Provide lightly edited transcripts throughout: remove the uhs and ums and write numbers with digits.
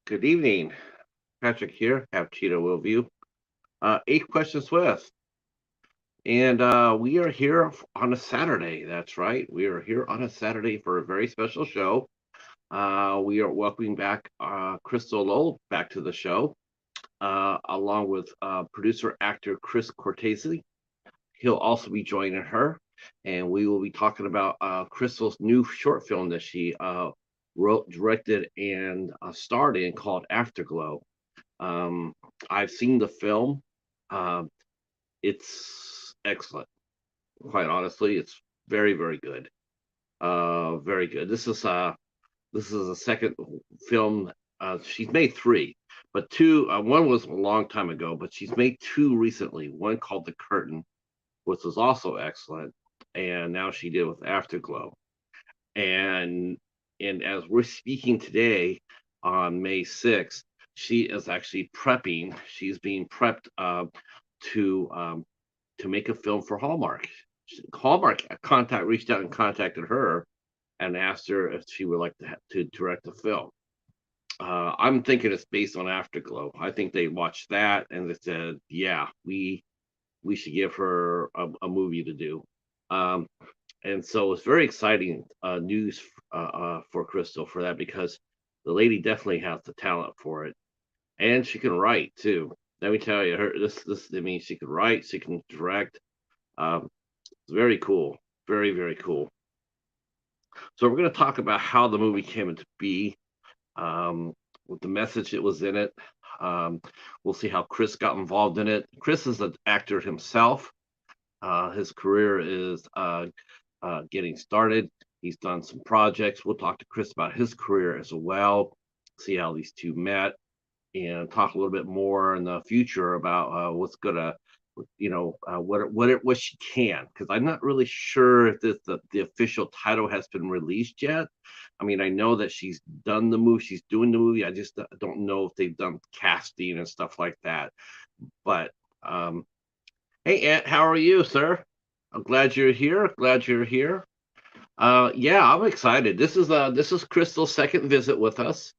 Good evening. Patrick here. Have Cheetah will view. Eight questions with. And we are here on a Saturday. That's right. We are here on a Saturday for a very special show. We are welcoming back Crystal Lowe back to the show, along with producer actor Chris Cortesi. He'll also be joining her. And we will be talking about Crystal's new short film that she wrote, directed, and starred in called Afterglow. Um, I've seen the film. Um, it's excellent. Quite honestly, it's very, very good. Very good. This is a second film. She's made three, but two. One was a long time ago, but she's made two recently. One called The Curtain, which was also excellent, and now she did with Afterglow. And and as we're speaking today on May 6th, she is actually prepping. She's being prepped to to make a film for Hallmark. Hallmark reached out and contacted her and asked her if she would like to direct a film. I'm thinking it's based on Afterglow. I think they watched that and they said, "Yeah, we should give her a movie to do." Um, and so it's very exciting news for Crystal for that because the lady definitely has the talent for it, and she can write too. Let me tell you, her this I mean, she can write, she can direct. Um, it's very cool, very very cool. So we're going to talk about how the movie came into be, with the message that was in it. Um, we'll see how Chris got involved in it. Chris is an actor himself. His career is getting started. He's done some projects. We'll talk to Chris about his career as well, see how these two met, and talk a little bit more in the future about what's gonna, what she can. Because I'm not really sure if the official title has been released yet. I mean, I know that she's done the movie, she's doing the movie. I just don't know if they've done casting and stuff like that. But hey, Ant, how are you, sir? I'm glad you're here. Glad you're here. Yeah, I'm excited. This is Crystal's second visit with us.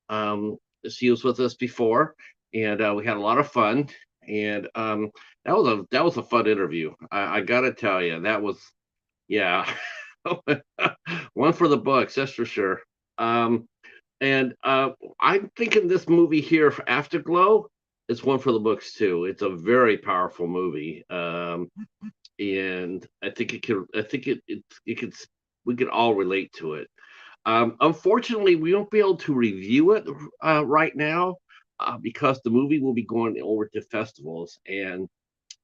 Um, she was with us before, and we had a lot of fun. And that was a fun interview. I gotta tell you, that was yeah, one for the books, that's for sure. Um, and I'm thinking this movie here, Afterglow, is one for the books too. It's a very powerful movie. And I think it could. I think it could. We could all relate to it. Unfortunately, we won't be able to review it right now because the movie will be going over to festivals, and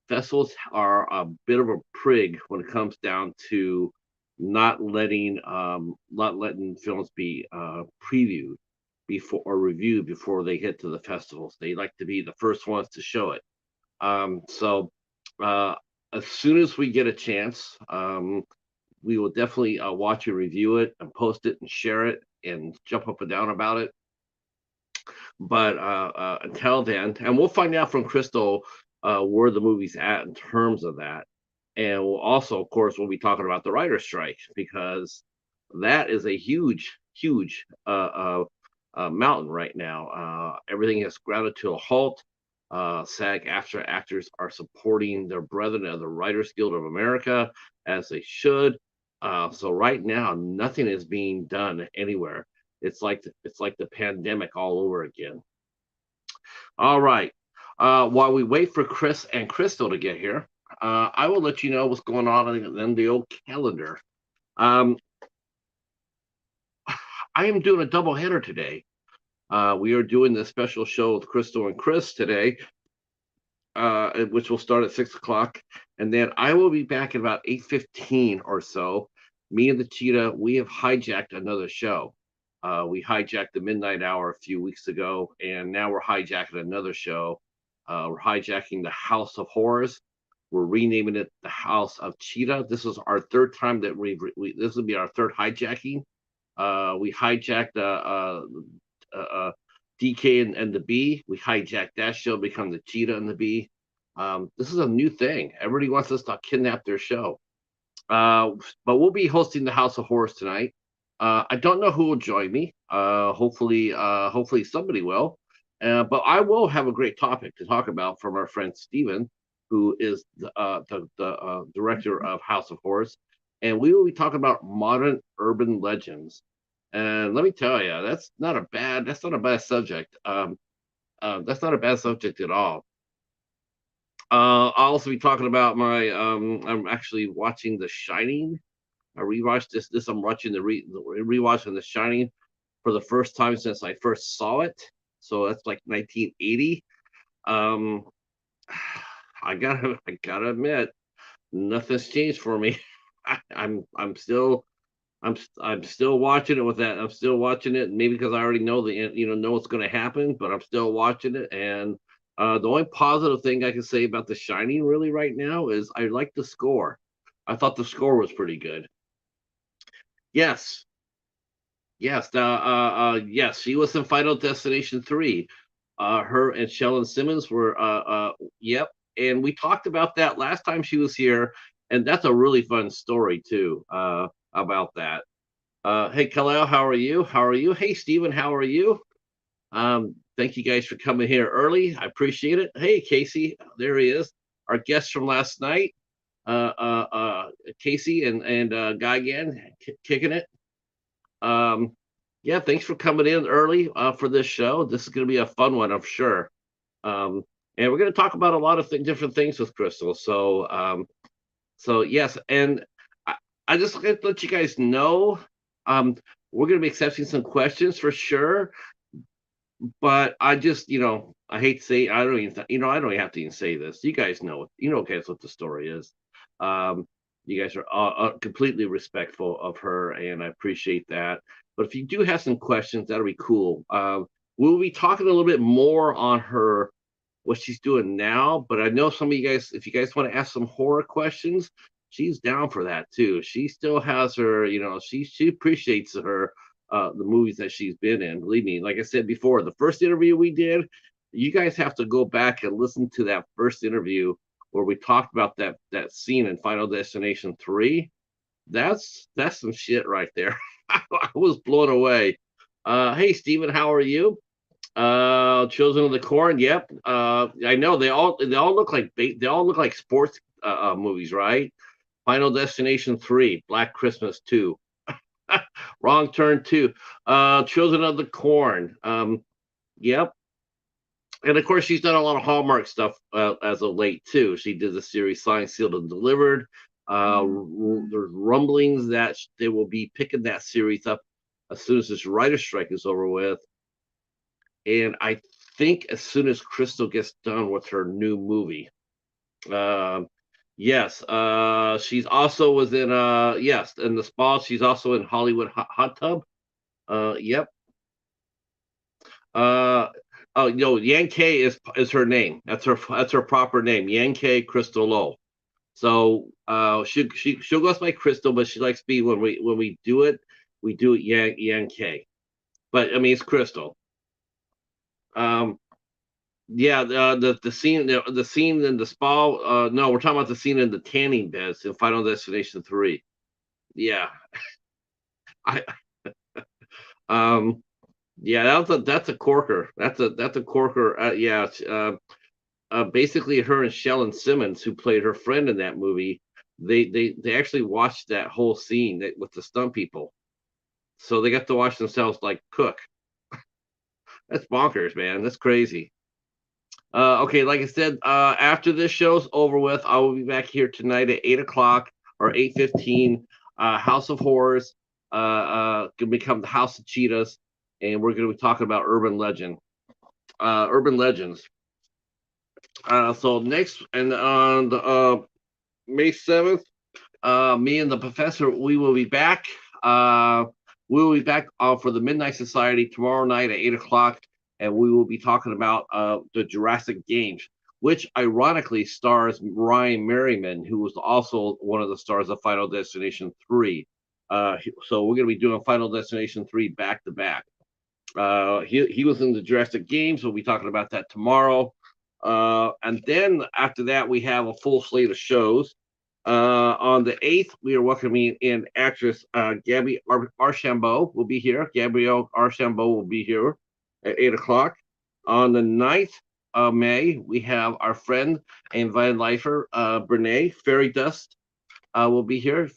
festivals are a bit of a prig when it comes down to not letting films be previewed before or reviewed before they hit to the festivals. They like to be the first ones to show it. So uh, as soon as we get a chance, we will definitely watch and review it and post it and share it and jump up and down about it. But until then, and we'll find out from Crystal where the movie's at in terms of that. And we'll also, of course, we'll be talking about the writer's strike because that is a huge, huge mountain right now. Everything has grounded to a halt. SAG after actors are supporting their brethren of the Writers Guild of America as they should. So right now, nothing is being done anywhere. It's like the pandemic all over again. All right. While we wait for Chris and Crystal to get here, I will let you know what's going on in the old calendar. Um, I am doing a double header today. We are doing the special show with Crystal and Chris today, which will start at 6 o'clock, and then I will be back at about 8:15 or so. Me and the Cheetah, we have hijacked another show. We hijacked the Midnight Hour a few weeks ago, and now we're hijacking another show. We're hijacking the House of Horrors. We're renaming it the House of Cheetah. This is our third time that this will be our third hijacking. We hijacked DK and the Bee. We hijacked that show, become the Cheetah and the Bee. This is a new thing. Everybody wants us to kidnap their show. Uh, but we'll be hosting the House of Horrors tonight. I don't know who will join me. Hopefully somebody will. But I will have a great topic to talk about from our friend Steven, who is the director of House of Horrors, and we will be talking about modern urban legends. And let me tell you, that's not a bad subject. That's not a bad subject at all. I'll also be talking about I'm actually watching The Shining. I rewatched this. I'm watching rewatching The Shining for the first time since I first saw it. So that's like 1980. Um, I gotta admit, nothing's changed for me. I'm still I'm still watching it with that. I'm still watching it, maybe because I already know know what's going to happen, but I'm still watching it. And the only positive thing I can say about The Shining really right now is I like the score. I thought the score was pretty good. Yes, yes, she was in Final Destination 3. Her and Shellen Simmons were, yep. And we talked about that last time she was here, and that's a really fun story too, about that. Hey, Kaleo, how are you? How are you? Hey, Steven, how are you? Thank you guys for coming here early. I appreciate it. Hey, Casey, there he is, our guest from last night. Casey and Guy again, kicking it. Um, yeah, thanks for coming in early for this show. This is going to be a fun one, I'm sure. Um, and we're going to talk about a lot of different things with Crystal. So yes, and I, I just want to let you guys know, um, we're going to be accepting some questions for sure. But I just, I hate to say, I don't even, I don't even have to even say this. You guys know, guys, what the story is. Um, you guys are completely respectful of her, and I appreciate that. But if you do have some questions, that'll be cool. We'll be talking a little bit more on her, what she's doing now. But I know some of you guys, if you guys want to ask some horror questions, she's down for that too. She still has her, she appreciates the movies that she's been in. Believe me, like I said before, the first interview we did, you guys have to go back and listen to that first interview where we talked about that scene in Final Destination 3. That's some shit right there. I was blown away. Hey Steven, how are you? Children of the Corn. Yep. I know they all look like sports movies, right? Final Destination 3, Black Christmas 2. Wrong Turn 2. Children of the Corn. Yep. And of course, she's done a lot of Hallmark stuff as of late too. She did the series Signed, Sealed, and Delivered. There's rumblings that they will be picking that series up as soon as this writer strike is over with. And I think as soon as Crystal gets done with her new movie. Um, yes, she's also was in yes, in the spa. She's also in Hollywood Hot Tub. Yep. Uh, oh no, Yan Kay is her name. That's her proper name, Yan Kay Crystal Lowe. So she'll go by Crystal, but she likes me when we do it, we do it Yan Kay. But I mean it's Crystal. Um, yeah, the scene in the spa. No, we're talking about the scene in the tanning beds in Final Destination 3. Yeah, I um yeah, that's a corker. That's a corker. Yeah, basically her and Shellen Simmons, who played her friend in that movie, they actually watched that whole scene with the stunt people, so they got to watch themselves like cook. That's bonkers, man. That's crazy. Okay, like I said, after this show's over with, I will be back here tonight at 8 o'clock or 8:15. House of Horrors, gonna become the House of Cheetahs, and we're gonna be talking about urban legends. So next and on May 7th, me and the professor, we will be back. We will be back for the Midnight Society tomorrow night at 8 o'clock, and we will be talking about the Jurassic Games, which ironically stars Ryan Merriman, who was also one of the stars of Final Destination 3. So we're going to be doing Final Destination 3 back to back. He was in the Jurassic Games. We'll be talking about that tomorrow. And then after that, we have a full slate of shows. On the 8th, we are welcoming in actress Gabby Archambault will be here. Gabrielle Archambault will be here at 8 o'clock. On the 9th of May, we have our friend and Vine Lifer, Brene Fairy Dust, will be here.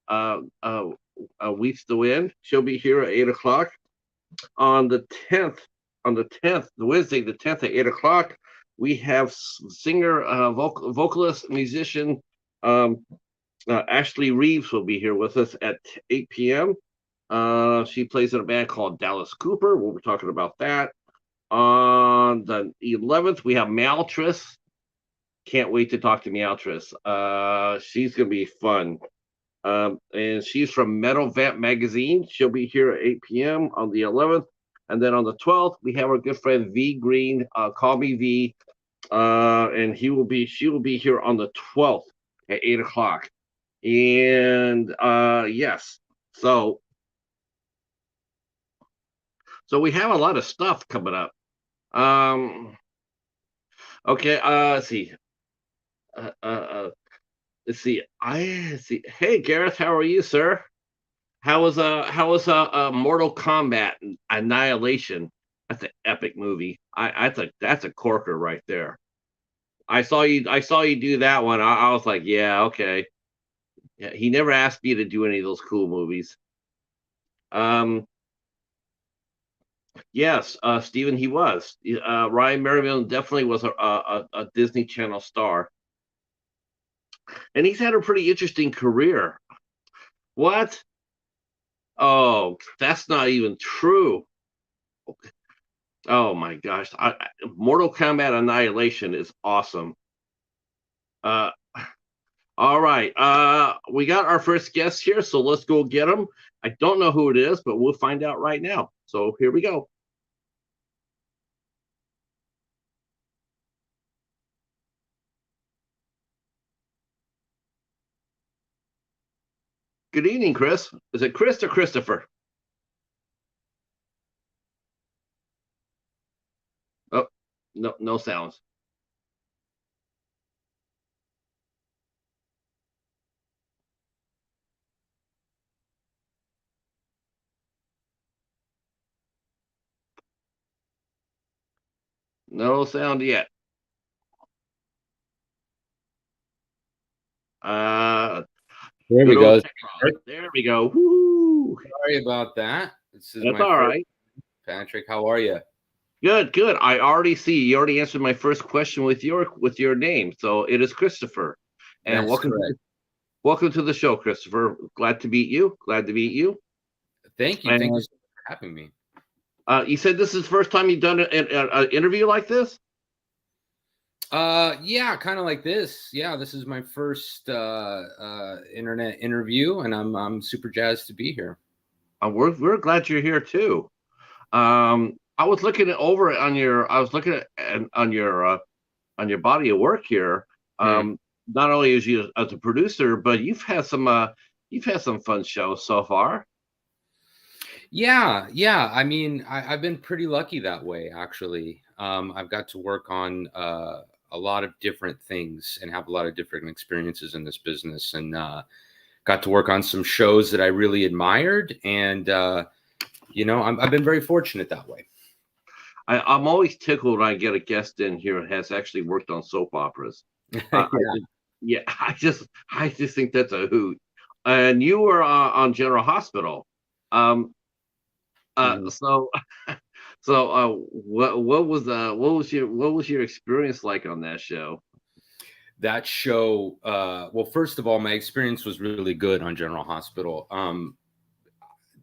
Weeps the Wind. She'll be here at 8 o'clock. On the 10th, the Wednesday, the 10th at 8 o'clock, we have singer, vocalist, musician, Ashley Reeves will be here with us at 8 p.m. She plays in a band called Dallas Cooper. We'll be talking about that. On the 11th, we have Maltris. Can't wait to talk to Maltris. She's going to be fun. And she's from Metal Vamp Magazine. She'll be here at 8 p.m. on the 11th. And then on the 12th, we have our good friend V Green, Call Me V. And she will be here on the 12th at 8 o'clock. And yes, so we have a lot of stuff coming up. Okay, let's see. Let's see. Hey, Gareth, how are you, sir? How was Mortal Kombat Annihilation? That's an epic movie. That's a corker right there. I saw you do that one. I was like, yeah, okay. Yeah, he never asked me to do any of those cool movies. Yes, Stephen, he was. Ryan Merriman definitely was a Disney Channel star, and he's had a pretty interesting career. What? Oh, that's not even true. Oh my gosh, Mortal Kombat Annihilation is awesome. All right. We got our first guest here, so let's go get him. I don't know who it is, but we'll find out right now. So here we go. Good evening, Chris. Is it Chris or Christopher? Oh, no, no sounds. No sound yet. There we go. There we go. Woo! Sorry about that. This is That's all right. Patrick, how are you? Good. I already see you already answered my first question with your name. So it is Christopher. And welcome to the show, Christopher. Glad to meet you. Thank you. Thank you for having me. You said this is the first time you've done an interview like this? Yeah, kind of like this. Yeah, this is my first internet interview, and I'm super jazzed to be here. We're glad you're here too. I was looking on your body of work here. Not only as you as a producer, but you've had some fun shows so far. Yeah. I mean, I've been pretty lucky that way, actually. I've got to work on a lot of different things and have a lot of different experiences in this business, and got to work on some shows that I really admired. And, I've been very fortunate that way. I'm always tickled when I get a guest in here who has actually worked on soap operas. I just think that's a hoot. And you were on General Hospital. So what was your experience like on that show? That show, well, first of all, my experience was really good on General Hospital.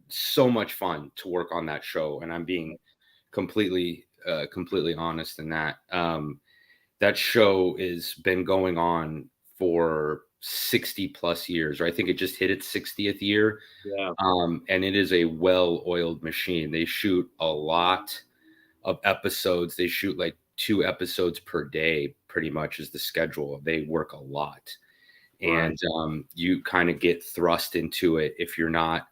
So much fun to work on that show, and I'm being completely honest in that. That show has been going on for 60 plus years, or I think it just hit its 60th year. Yeah. And it is a well-oiled machine. They shoot a lot of episodes. They shoot like 2 episodes per day, pretty much is the schedule. They work a lot. Right. And you kind of get thrust into it. If you're not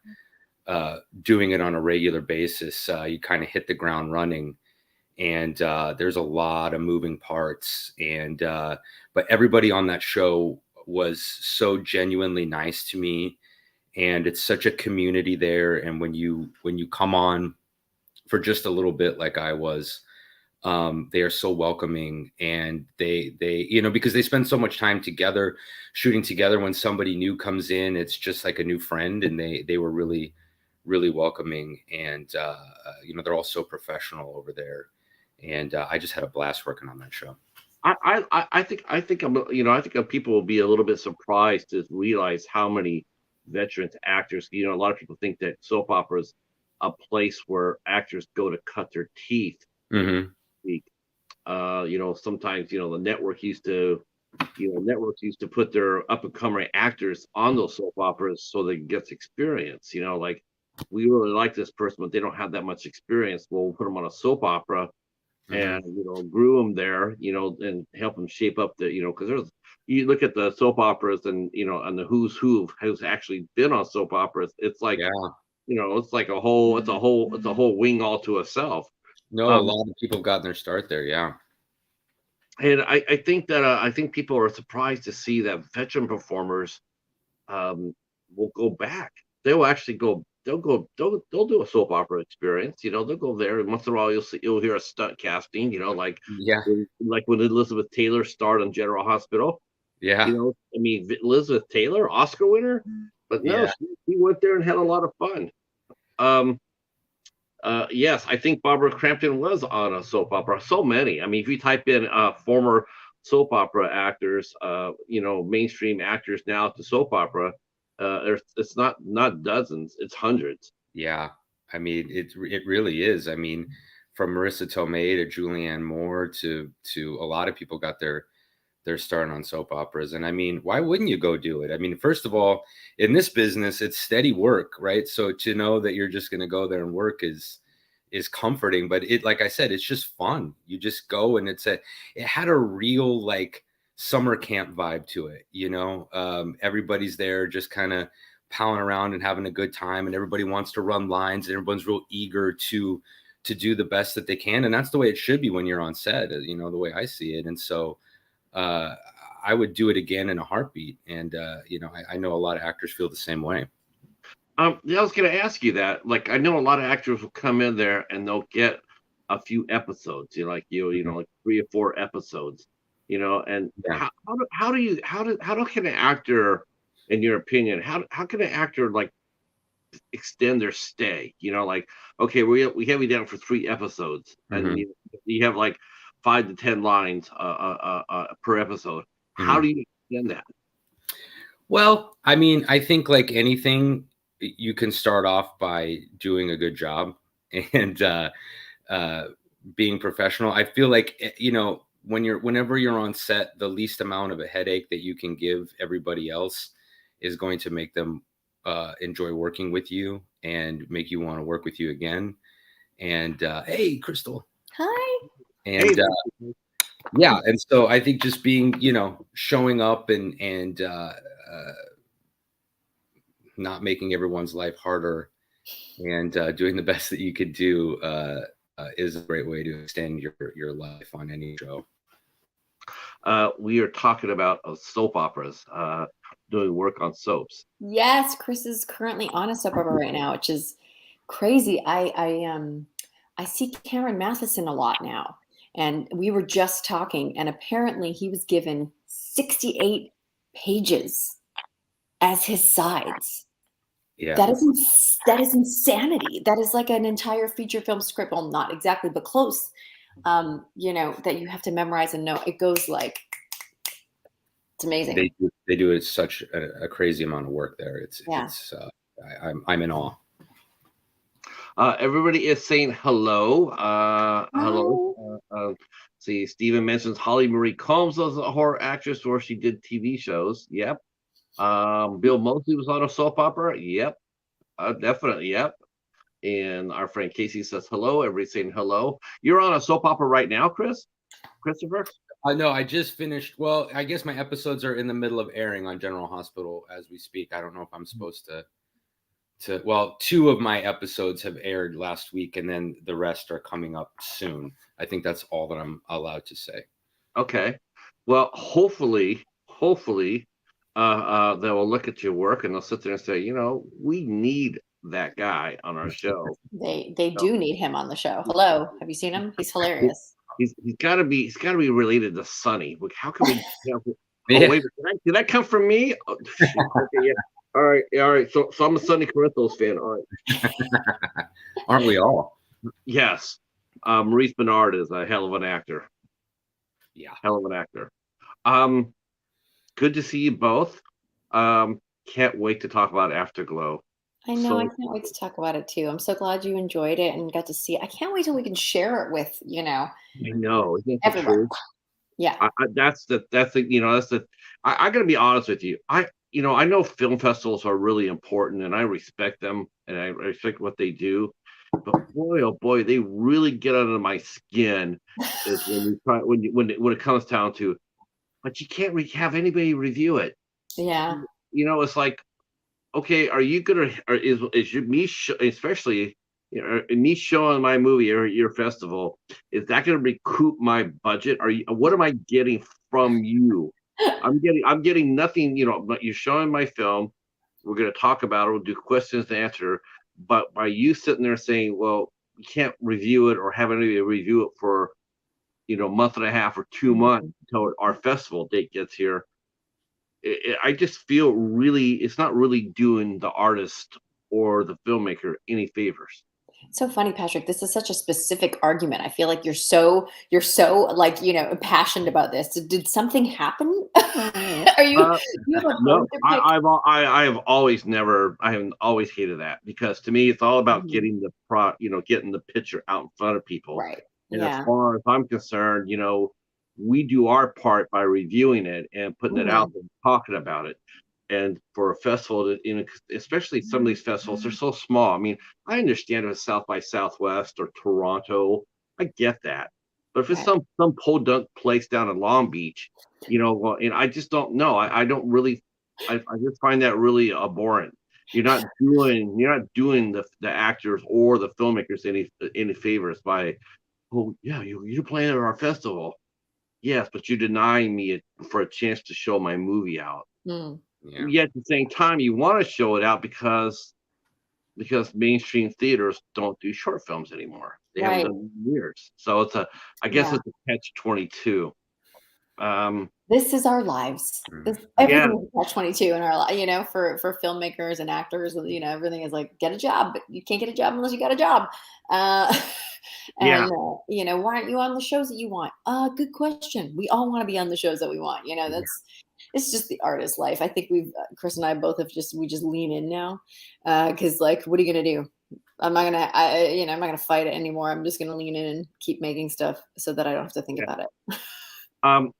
doing it on a regular basis, you kind of hit the ground running. And there's a lot of moving parts. And but everybody on that show was so genuinely nice to me, and it's such a community there. And when you come on for just a little bit, like I was, they are so welcoming, and they because they spend so much time together shooting together. When somebody new comes in, it's just like a new friend, and they were really, really welcoming. And they're all so professional over there, and I just had a blast working on that show. I think people will be a little bit surprised to realize how many veterans actors. A lot of people think that soap opera is a place where actors go to cut their teeth. Mm-hmm. Sometimes the networks used to put their up and coming actors on those soap operas so they get experience. Like, we really like this person, but they don't have that much experience. Well, we'll put them on a soap opera. And grew them there, and help them shape up because you look at the soap operas and and the who's actually been on soap operas. It's like it's like a whole wing all to itself. No, a lot of people got their start there, yeah. And I think people are surprised to see that veteran performers will go back. They'll actually go. They'll do a soap opera experience. They'll go there, and once in a while you'll hear a stunt casting. Like when Elizabeth Taylor starred on General Hospital. Yeah. Elizabeth Taylor, Oscar winner, but no, she went there and had a lot of fun. Yes, I think Barbara Crampton was on a soap opera. So many. If you type in former soap opera actors, mainstream actors now to soap opera, it's not dozens, it's hundreds. Yeah, it really is. From Marissa Tomei to Julianne Moore to a lot of people got their start on soap operas. And why wouldn't you go do it? First of all, in this business, it's steady work, right? So to know that you're just going to go there and work is comforting. But like I said, it's just fun. You just go, and it had a real like summer camp vibe to it. Everybody's there just kind of palling around and having a good time, and everybody wants to run lines, and everyone's real eager to do the best that they can. And that's the way it should be when you're on set, the way I see it. And so I would do it again in a heartbeat. And I know a lot of actors feel the same way. I was going to ask you that. Like, I know a lot of actors will come in there and they'll get a few episodes, like 3 or 4 episodes, and how can an actor, in your opinion, how can an actor like extend their stay? Like, okay, we have you down for 3 episodes, and you have like 5 to 10 lines per episode. How do you extend that? Well, I think like anything, you can start off by doing a good job and being professional. I feel like, whenever you're on set, the least amount of a headache that you can give everybody else is going to make them enjoy working with you and make you want to work with you again. And hey, Crystal. Hi. And yeah, and so I think just being, showing up and not making everyone's life harder, and doing the best that you could do is a great way to extend your life on any show. We are talking about soap operas, doing work on soaps. Yes, Chris is currently on a soap opera right now, which is crazy. I see Cameron Matheson a lot now, and we were just talking, and apparently he was given 68 pages as his sides. Yeah, that is insanity. That is like an entire feature film script. Well, not exactly, but close. That you have to memorize and know. It goes like, it's amazing. They do it such a crazy amount of work there. I'm in awe. Everybody is saying hello. Hello. See, Stephen mentions Holly Marie Combs was a horror actress where she did TV shows. Yep. Bill Moseley was on a soap opera. Yep. Definitely. Yep. And our friend Casey says hello. Everybody's saying hello. You're on a soap opera right now, Christopher? No, I just finished. Well, I guess my episodes are in the middle of airing on General Hospital as we speak. I don't know if I'm supposed to. Well, 2 of my episodes have aired last week, and then the rest are coming up soon. I think that's all that I'm allowed to say. Okay. Well, hopefully, that will look at your work and they'll sit there and say, we need that guy on our show. They So do need him on the show. Hello, have you seen him? He's he- hilarious. he's got to be related to Sonny. Like, how can we? Oh Yeah. wait, did that come from me? Oh, shoot. Okay, yeah. All right, yeah, all right. So I'm a Sonny Corinthos fan. All right. Aren't we all? Yes. Maurice Bernard is a hell of an actor. Yeah. Hell of an actor. Good to see you both. Can't wait to talk about Afterglow. I know. I So can't wait to talk about it too. I'm so glad you enjoyed it and got to see it. I can't wait till we can share it with, I know, isn't it the everyone. truth? Yeah. That's the I gotta be honest with you. I know film festivals are really important and I respect them and I respect what they do. But boy, oh boy, they really get under my skin is when you try when it comes down to, but you can't have anybody review it. Yeah. It's like, okay, are you gonna, or is especially, me showing my movie or your festival, is that gonna recoup my budget? What am I getting from you? I'm getting nothing, but you're showing my film. We're gonna talk about it, we'll do questions and answer. But by you sitting there saying, well, you can't review it or have anybody review it for, month and a half or 2 months Mhm. until our festival date gets here, I just feel really it's not really doing the artist or the filmmaker any favors. It's so funny, Patrick. This is such a specific argument. I feel like you're so like, passionate about this. Did something happen? Are you Uh, you have a bone no, to pick? I have always never I have always hated that because to me it's all about Mhm. getting the picture out in front of people. Right. And as Yeah. far as I'm concerned, we do our part by reviewing it and putting it out Mhm. and talking about it. And for a festival to, especially some of these festivals, they're so small. I mean, I understand if it's South by Southwest or Toronto, I get that. But if it's Right. some podunk place down in Long Beach, well, and I just don't know. I don't really, I just find that really abhorrent. You're not doing the actors or the filmmakers any favors by, oh yeah, you're playing at our festival. Yes, but you're denying me for a chance to show my movie out. Mm. Yeah. Yet at the same time, you want to show it out because mainstream theaters don't do short films anymore. They haven't Right. done in years. So I guess Yeah. it's a catch 22. This is our lives. Mm. Yeah, Everything is a catch-22 in our life, for filmmakers and actors, everything is like, get a job, but you can't get a job unless you got a job. Uh, yeah, and, why aren't you on the shows that you want? Good question. We all want to be on the shows that we want. It's just the artist life. I think Chris and I both we just lean in now. Cause like, what are you going to do? I'm not gonna fight it anymore. I'm just going to lean in and keep making stuff so that I don't have to think yeah. about it. Um,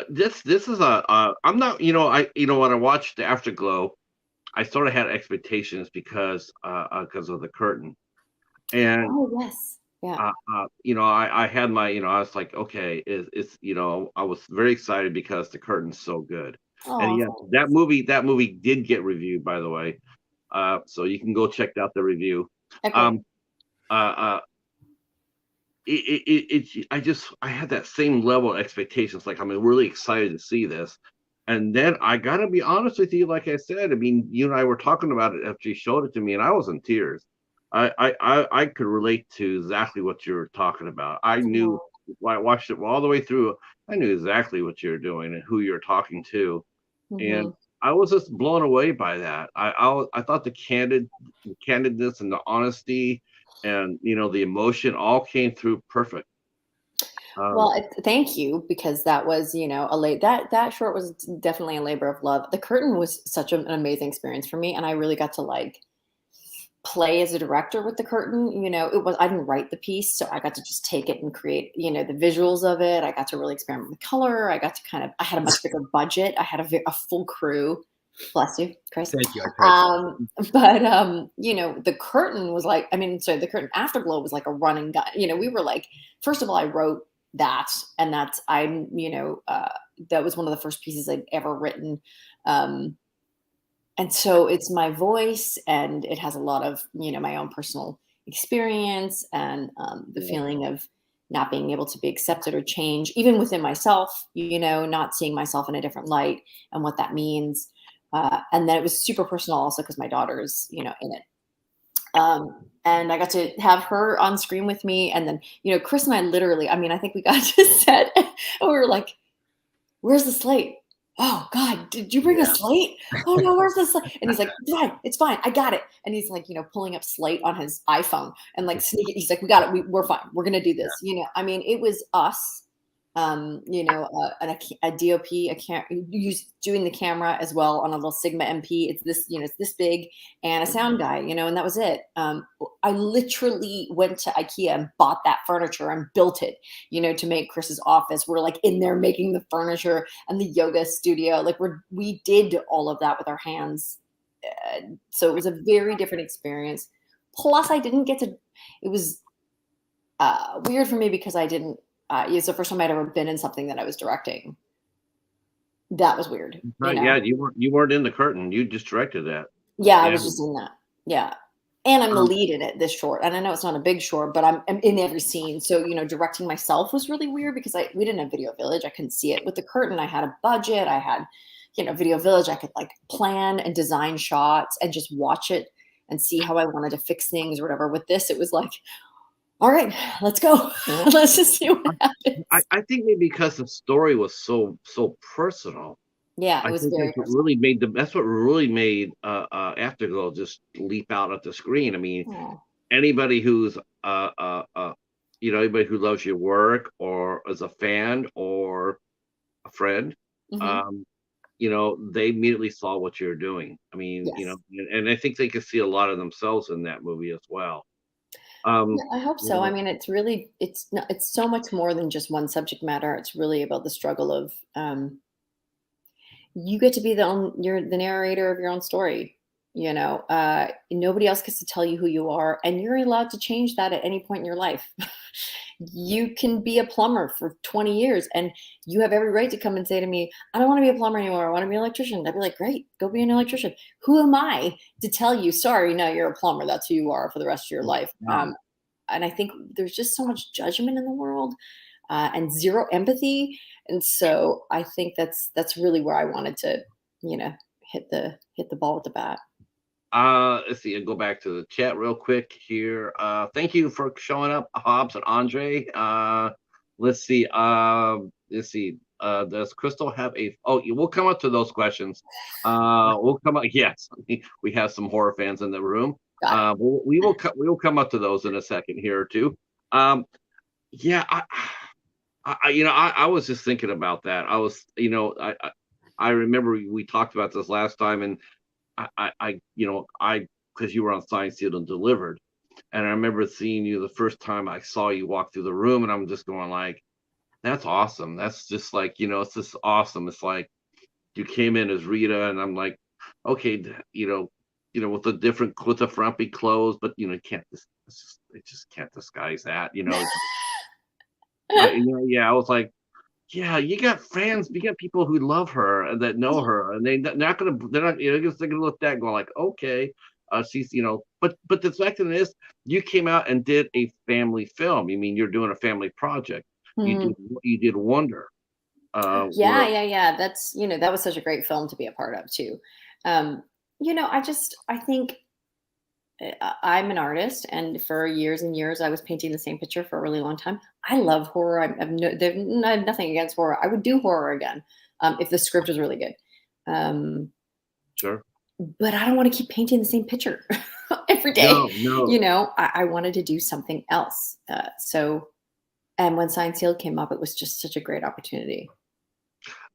this is I'm not, when I watched the Afterglow, I sort of had expectations because of the curtain. And Oh, yes. Yeah. I had I was like, okay, I was very excited because the curtain's so good. And Oh, yes, that movie did get reviewed, by the way. So you can go check out the review. okay. Um, uh, uh, I had that same level of expectations. Like I'm really excited to see this. And then I gotta be honest with you, like I said, I mean, you and I were talking about it after you showed it to me, and I was in tears. I could relate to exactly what you were talking about. I knew Oh, I watched it all the way through. I knew exactly what you were doing and who you're talking to, and mhm. I was just blown away by that. I thought the candidness and the honesty and the emotion all came through perfect. Um, Well, thank you, because that was, that short was definitely a labor of love. The Curtain was such an amazing experience for me, and I really got to like play as a director with The Curtain. I didn't write the piece, so I got to just take it and create, the visuals of it. I got to really experiment with color. I got to I had a much bigger budget. I had a full crew. Bless you, Chris. Thank you. I tried to. But The Curtain was like, sorry, The Curtain Afterglow was like a running gun. We were like, first of all, I wrote that, and that was one of the first pieces I'd ever written. And so it's my voice, and it has a lot of my own personal experience and the yeah, feeling of not being able to be accepted or change, even within myself, not seeing myself in a different light and what that means. And then it was super personal also because my daughter's, in it. And I got to have her on screen with me. And then, Chris and I literally, I think we got to set and we were like, where's the slate? Oh God, did you bring a slate? Oh no, where's the slate? And he's like, it's fine, I got it. And he's like, pulling up Slate on his iPhone and like sneaking. He's like, we got it, we're fine, we're gonna do this. It was us. A DOP, doing the camera as well on a little Sigma MP. It's this, it's this big, and a sound guy, and that was it. I literally went to IKEA and bought that furniture and built it, to make Chris's office. We're like in there making the furniture and the yoga studio. Like we did all of that with our hands. So it was a very different experience. Plus I didn't get to, it was weird for me because I didn't, it's the first time I'd ever been in something that I was directing. That was weird. Right. Yeah. You weren't in the curtain. You just directed that. Yeah. I was just in that. Yeah. And I'm the lead in it, this short. And I know it's not a big short, but I'm in every scene. So, directing myself was really weird because we didn't have Video Village. I couldn't see it. With the curtain, I had a budget. I had, Video Village. I could like plan and design shots and just watch it and see how I wanted to fix things or whatever. With this, it was like, all right, let's go. Let's just see what happens. I think maybe because the story was so personal. Yeah, it was very personal. That's what really made Afterglow just leap out at the screen. I mean, anybody who's anybody who loves your work or is a fan or a friend, they immediately saw what you're doing. I mean, yes. And I think they could see a lot of themselves in that movie as well. Yeah, I hope so. I mean, it's so much more than just one subject matter. It's really about the struggle of you get to be you're the narrator of your own story. Nobody else gets to tell you who you are, and you're allowed to change that at any point in your life. You can be a plumber for 20 years and you have every right to come and say to me, I don't want to be a plumber anymore. I want to be an electrician. I'd be like, great, go be an electrician. Who am I to tell you, sorry, no, you're a plumber. That's who you are for the rest of your life. And I think there's just so much judgment in the world and zero empathy. And so I think that's really where I wanted to, hit the ball with the bat. Let's see. I'll go back to the chat real quick here. Thank you for showing up, Hobbs and Andre. Let's see. Does Crystal have a? Oh, we'll come up to those questions. We'll come up. Yes, we have some horror fans in the room. We will come up to those in a second here or two. Yeah, I was just thinking about that. I was, I remember we talked about this last time, and because you were on Signed, Sealed, and Delivered, and I remember seeing you the first time I saw you walk through the room, and I'm just going like, that's awesome. That's just like, it's just awesome. It's like you came in as Rita, and I'm like, okay, with the frumpy clothes, but it just can't disguise that, I was like, yeah, you got fans, you got people who love her and that know her, and they're not gonna look at that and go like, okay, she's, but the fact of it is, you came out and did a family film. You mean, you're doing a family project. You did Wonder. Yeah. That's, that was such a great film to be a part of too. I think I'm an artist, and for years and years I was painting the same picture for a really long time. I love horror. I have nothing against horror. I would do horror again if the script was really good. Sure. But I don't want to keep painting the same picture every day. No. I wanted to do something else. And when Signed, Sealed came up, it was just such a great opportunity.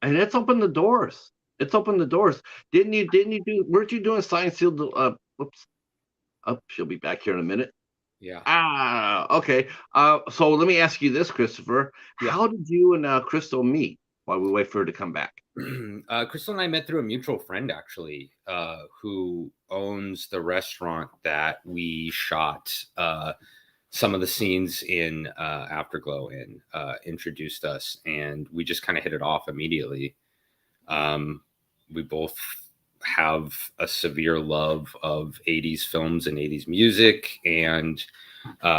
And it's opened the doors. Didn't you weren't you doing Signed, Sealed? Whoops. Oh, she'll be back here in a minute. Yeah. Okay. So let me ask you this, Christopher. Yeah. How did you and Crystal meet while we wait for her to come back? Crystal and I met through a mutual friend, actually, who owns the restaurant that we shot some of the scenes in Afterglow and introduced us. And we just kind of hit it off immediately. We both have a severe love of 80s films and 80s music, and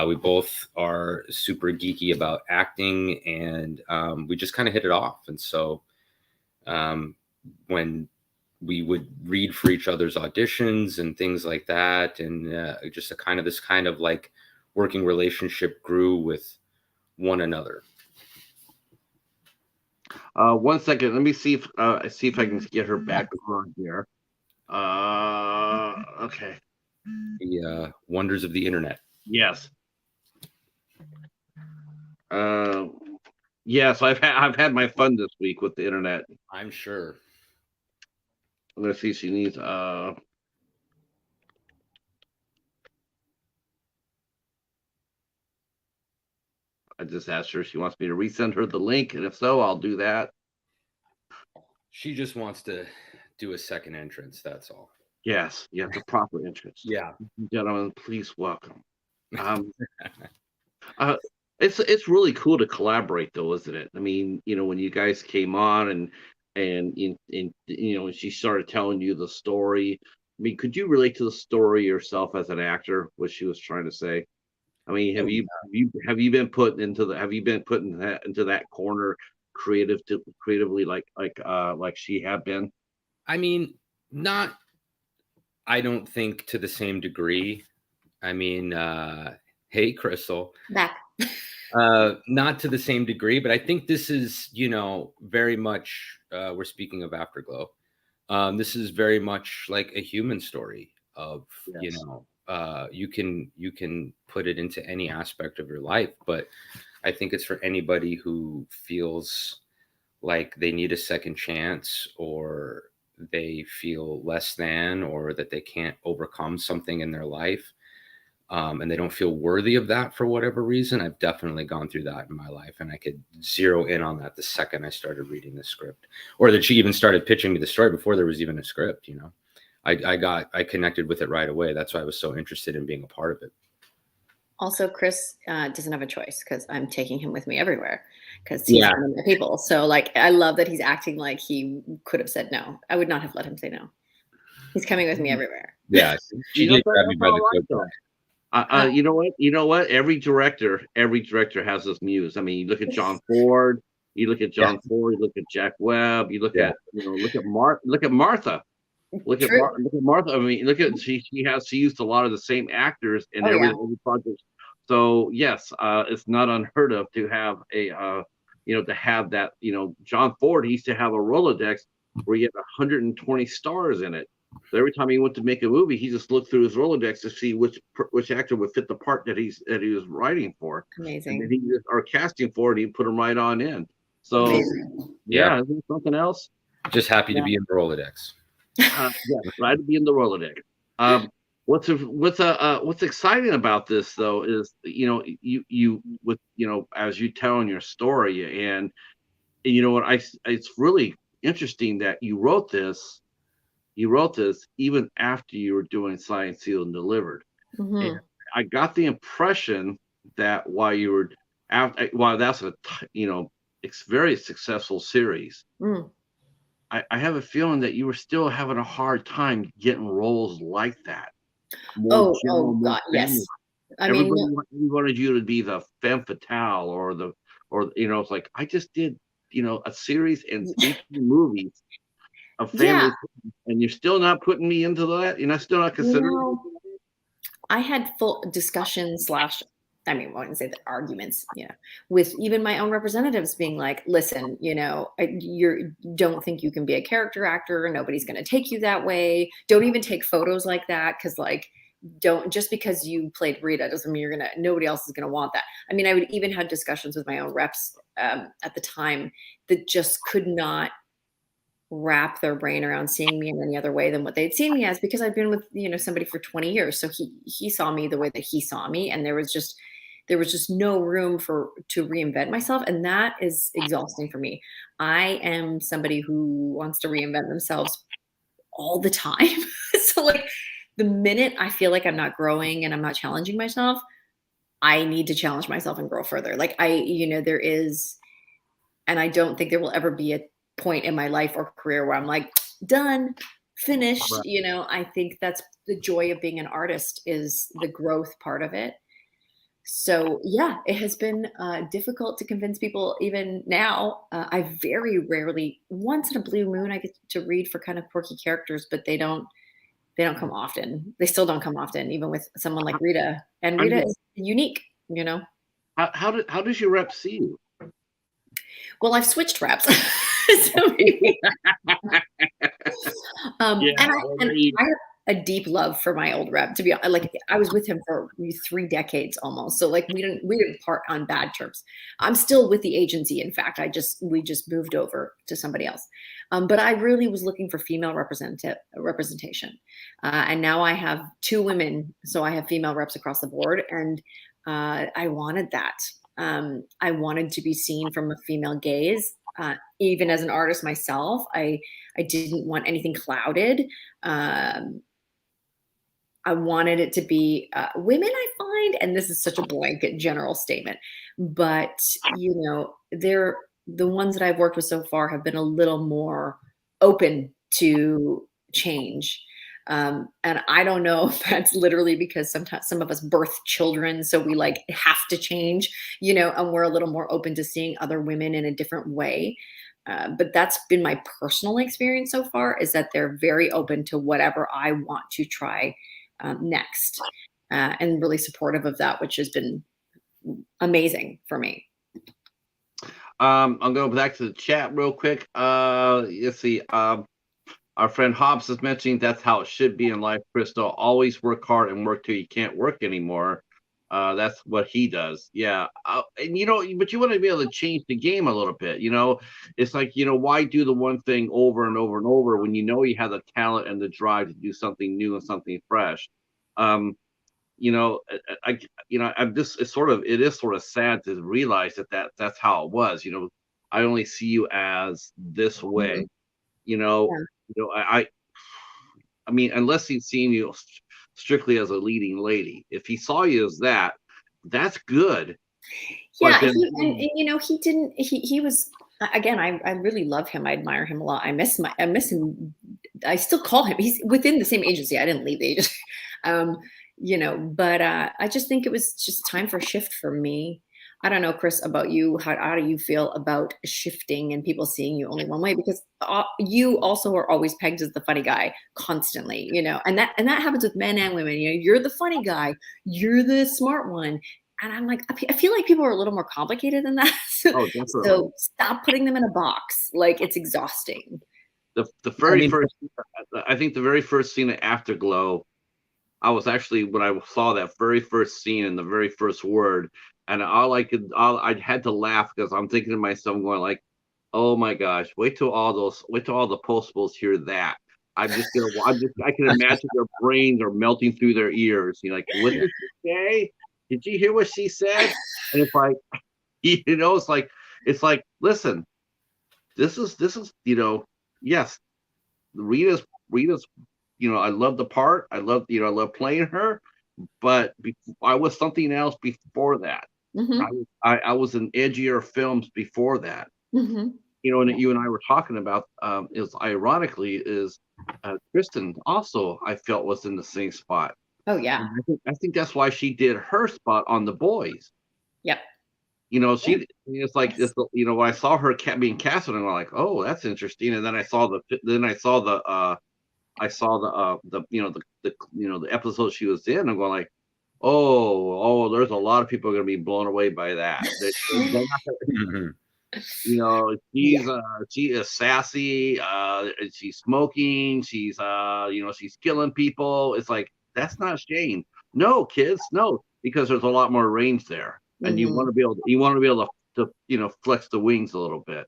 We both are super geeky about acting, and we just kind of hit it off. And so when we would read for each other's auditions and things like that, and just this kind of like working relationship grew with one another. 1 second, let me see if I can get her back on here. Okay. The wonders of the internet. Yes. Yes, I've had my fun this week with the internet. I'm sure. I'm gonna see if she needs I just asked her if she wants me to resend her the link, and if so, I'll do that. She just wants to do a second entrance, that's all. Yes, the proper entrance. Yeah. Gentlemen, please welcome. It's really cool to collaborate, though, isn't it? I mean, when you guys came on and when she started telling you the story, I mean, could you relate to the story yourself as an actor? What she was trying to say? I mean, have you been put into that corner creatively like she had been? I mean, I don't think to the same degree. I mean, hey, Crystal. Back. Not to the same degree, but I think this is, very much, we're speaking of Afterglow. This is very much like a human story of, Yes. you can put it into any aspect of your life, but I think it's for anybody who feels like they need a second chance, or they feel less than, or that they can't overcome something in their life. And they don't feel worthy of that for whatever reason. I've definitely gone through that in my life, and I could zero in on that the second I started reading the script, or that she even started pitching me the story before there was even a script. I connected with it right away. That's why I was so interested in being a part of it. Also, Chris doesn't have a choice because I'm taking him with me everywhere because he's one of my people. So, like, I love that he's acting like he could have said no. I would not have let him say no. He's coming with me everywhere. Yeah, she did grab me by the coat. You know what? Every director has this muse. I mean, you look at John Ford, you look at Ford, you look at Jack Webb, you look at Martha. Look at Martha. I mean, she used a lot of the same actors in every project. So yes, it's not unheard of to have to have that. John Ford, he used to have a Rolodex where he had 120 stars in it. So every time he went to make a movie, he just looked through his Rolodex to see which actor would fit the part that he was writing for. Amazing. And then or casting for it, he put him right on in. So isn't there something else? Just happy to be in the Rolodex. Glad to be in the Rolodex. What's exciting about this though is you as you telling your story, and it's really interesting that you wrote this even after you were doing Signed, Sealed, and Delivered. Mm-hmm. And I got the impression that while that's it's very successful series. I have a feeling that you were still having a hard time getting roles like that. Oh God, yes. Everybody wanted you to be the femme fatale or it's like, I just did a series and 18 movies of family, and you're still not putting me into that. You're not still not considering. I had full discussions I wouldn't say the arguments, with even my own representatives being like, listen, you don't think you can be a character actor. Nobody's going to take you that way. Don't even take photos like that. Cause just because you played Rita doesn't mean nobody else is going to want that. I mean, I would even have discussions with my own reps at the time that just could not wrap their brain around seeing me in any other way than what they'd seen me as, because I've been with, somebody for 20 years. So he saw me the way that he saw me. And there was just no room to reinvent myself. And that is exhausting for me. I am somebody who wants to reinvent themselves all the time. So the minute I feel like I'm not growing and I'm not challenging myself, I need to challenge myself and grow further. There is, and I don't think there will ever be a point in my life or career where I'm like, done, finished. Right. I think that's the joy of being an artist, is the growth part of it. So yeah, it has been difficult to convince people even now. I very rarely, once in a blue moon, I get to read for kind of quirky characters, but they don't come often. They still don't come often, even with someone like Rita. And I Rita mean, is unique, you know. how does your rep see you? Well, I've switched reps. So maybe, Yeah, and well, there you I have a deep love for my old rep. To be honest, like I was with him for 3 decades almost. So like we didn't part on bad terms. I'm still with the agency. In fact, we just moved over to somebody else. But I really was looking for female representation, and now I have 2 women. So I have female reps across the board, and I wanted that. I wanted to be seen from a female gaze. Even as an artist myself, I didn't want anything clouded. Um, I wanted it to be women, I find, and this is such a blanket general statement, but they're the ones that I've worked with so far have been a little more open to change. And I don't know if that's literally because sometimes some of us birth children, so we like have to change, and we're a little more open to seeing other women in a different way. But that's been my personal experience so far, is that they're very open to whatever I want to try next, and really supportive of that, which has been amazing for me. I'll go back to the chat real quick. Let's see. Our friend Hobbs is mentioning that's how it should be in life, Crystal. Always work hard and work till you can't work anymore. That's what he does. Yeah. And but you want to be able to change the game a little bit. It's like, why do the one thing over and over and over when you have the talent and the drive to do something new and something fresh? I'm just, it is sort of sad to realize that's how it was. I only see you as this way. I mean, unless he's seen you strictly as a leading lady. If he saw you as that, that's good. Yeah, But then, he didn't. He was, again. I really love him. I admire him a lot. I miss him. I still call him. He's within the same agency. I didn't leave the agency, But I just think it was just time for a shift for me. I don't know, Chris, about you. How do you feel about shifting and people seeing you only one way? Because you also are always pegged as the funny guy constantly, and that happens with men and women. You're the funny guy, you're the smart one, and I'm like, I feel like people are a little more complicated than that. definitely. So stop putting them in a box. Like, it's exhausting. The very first, I think the very first scene of Afterglow, I was actually, when I saw that very first scene and the very first word, and I had to laugh because I'm thinking to myself, I'm going like, oh my gosh, wait till all the postables hear that. I can imagine their brains are melting through their ears. Like, what did she say? Did you hear what she said? And it's like, it's like, listen, this is, yes, Rita's, I love the part. I love playing her, but I was something else before that. Mm-hmm. I was in edgier films before that. Mm-hmm. And you and I were talking about, is ironically is Kristen also, I felt, was in the same spot. Oh yeah. I think that's why she did her spot on The Boys. Yep. It's like, when I saw her being casted, and I'm like, oh, that's interesting. And then I saw the episode she was in. I'm going like, oh, there's a lot of people going to be blown away by that. She is sassy. She's smoking. She's she's killing people. It's like, that's not Shane. No, kids, no, because there's a lot more range there, and Mm-hmm. you want to be able to flex the wings a little bit.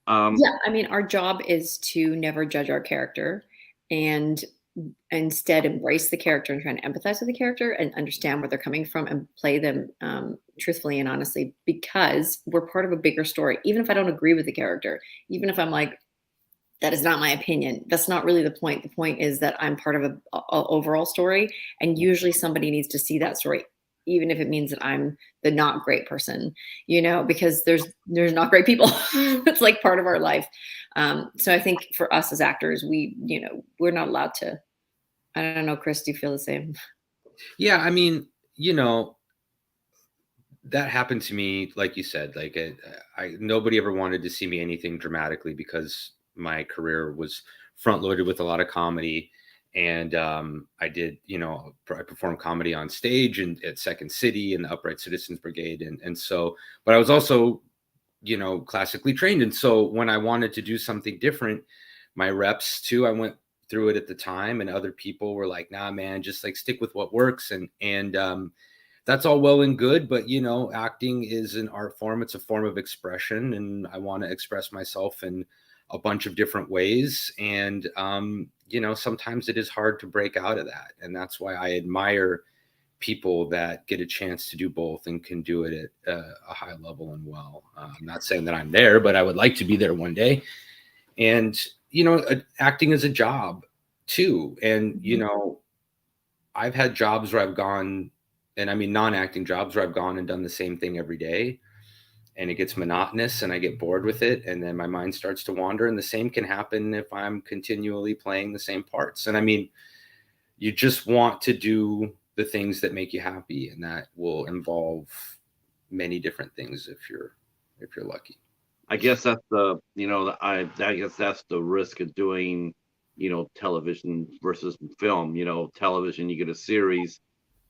Yeah, I mean, our job is to never judge our character, and instead embrace the character and try to empathize with the character and understand where they're coming from and play them truthfully and honestly, because we're part of a bigger story. Even if I don't agree with the character, even if I'm like, that is not my opinion, that's not really the point. The point is that I'm part of a overall story, and usually somebody needs to see that story, even if it means that I'm the not great person, because there's not great people. It's like part of our life. So I think for us as actors, we're not allowed to. I don't know, Chris, do you feel the same? Yeah, I mean, that happened to me, like you said. Like nobody ever wanted to see me anything dramatically because my career was front loaded with a lot of comedy, and I did, I performed comedy on stage and at Second City and the Upright Citizens Brigade, and so, but I was also, classically trained, and so when I wanted to do something different, my reps too, I went through it at the time, and other people were like, "Nah, man, just like stick with what works," and that's all well and good, but acting is an art form. It's a form of expression, and I want to express myself in a bunch of different ways. And sometimes it is hard to break out of that, and that's why I admire people that get a chance to do both and can do it at a high level and well. I'm not saying that I'm there, but I would like to be there one day. And acting is a job too, and I've had jobs where I've gone, and I mean non-acting jobs where I've gone and done the same thing every day, and it gets monotonous and I get bored with it, and then my mind starts to wander. And the same can happen if I'm continually playing the same parts. And I mean, you just want to do the things that make you happy, and that will involve many different things if you're lucky. I guess that's I guess that's the risk of doing, television versus film. Television, you get a series,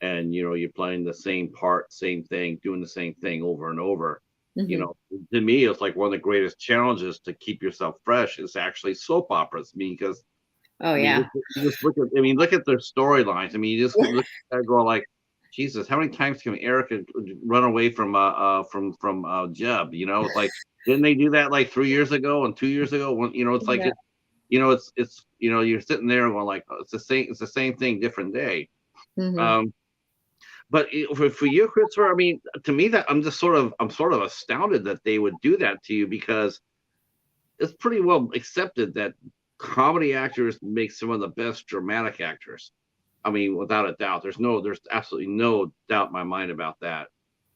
and you're playing the same part, same thing, doing the same thing over and over. To me, it's like one of the greatest challenges to keep yourself fresh is actually soap operas. Because you just look at their storylines. I mean, you just look at that girl like, Jesus, how many times can Erica run away from Jeb? It's like, didn't they do that like 3 years ago and 2 years ago? When it's like it's you're sitting there going like, oh, it's the same thing, different day. But for you, Christopher, I mean, to me, that I'm sort of astounded that they would do that to you, because it's pretty well accepted that comedy actors make some of the best dramatic actors. I mean, without a doubt, there's absolutely no doubt in my mind about that.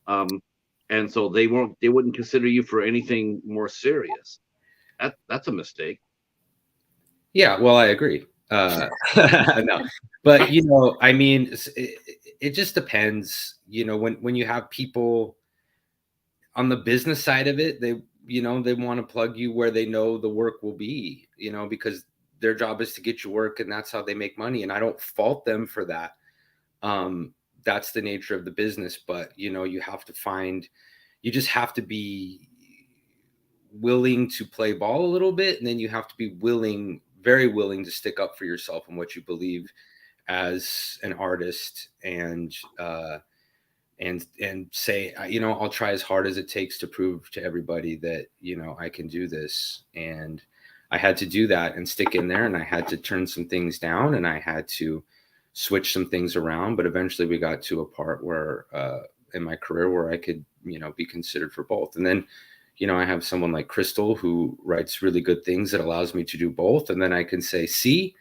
And so they wouldn't consider you for anything more serious. That's a mistake. Yeah, well, I agree. No, but I mean, it just depends. When you have people on the business side of it, they want to plug you where they know the work will be, because their job is to get you work, and that's how they make money. And I don't fault them for that. That's the nature of the business. But you just have to be willing to play ball a little bit, and then you have to be very willing to stick up for yourself and what you believe as an artist, and say, I'll try as hard as it takes to prove to everybody that, I can do this. And I had to do that and stick in there, and I had to turn some things down, and I had to switch some things around. But eventually we got to a part where, in my career, where I could, be considered for both. And then, I have someone like Crystal who writes really good things that allows me to do both. And then I can say, see,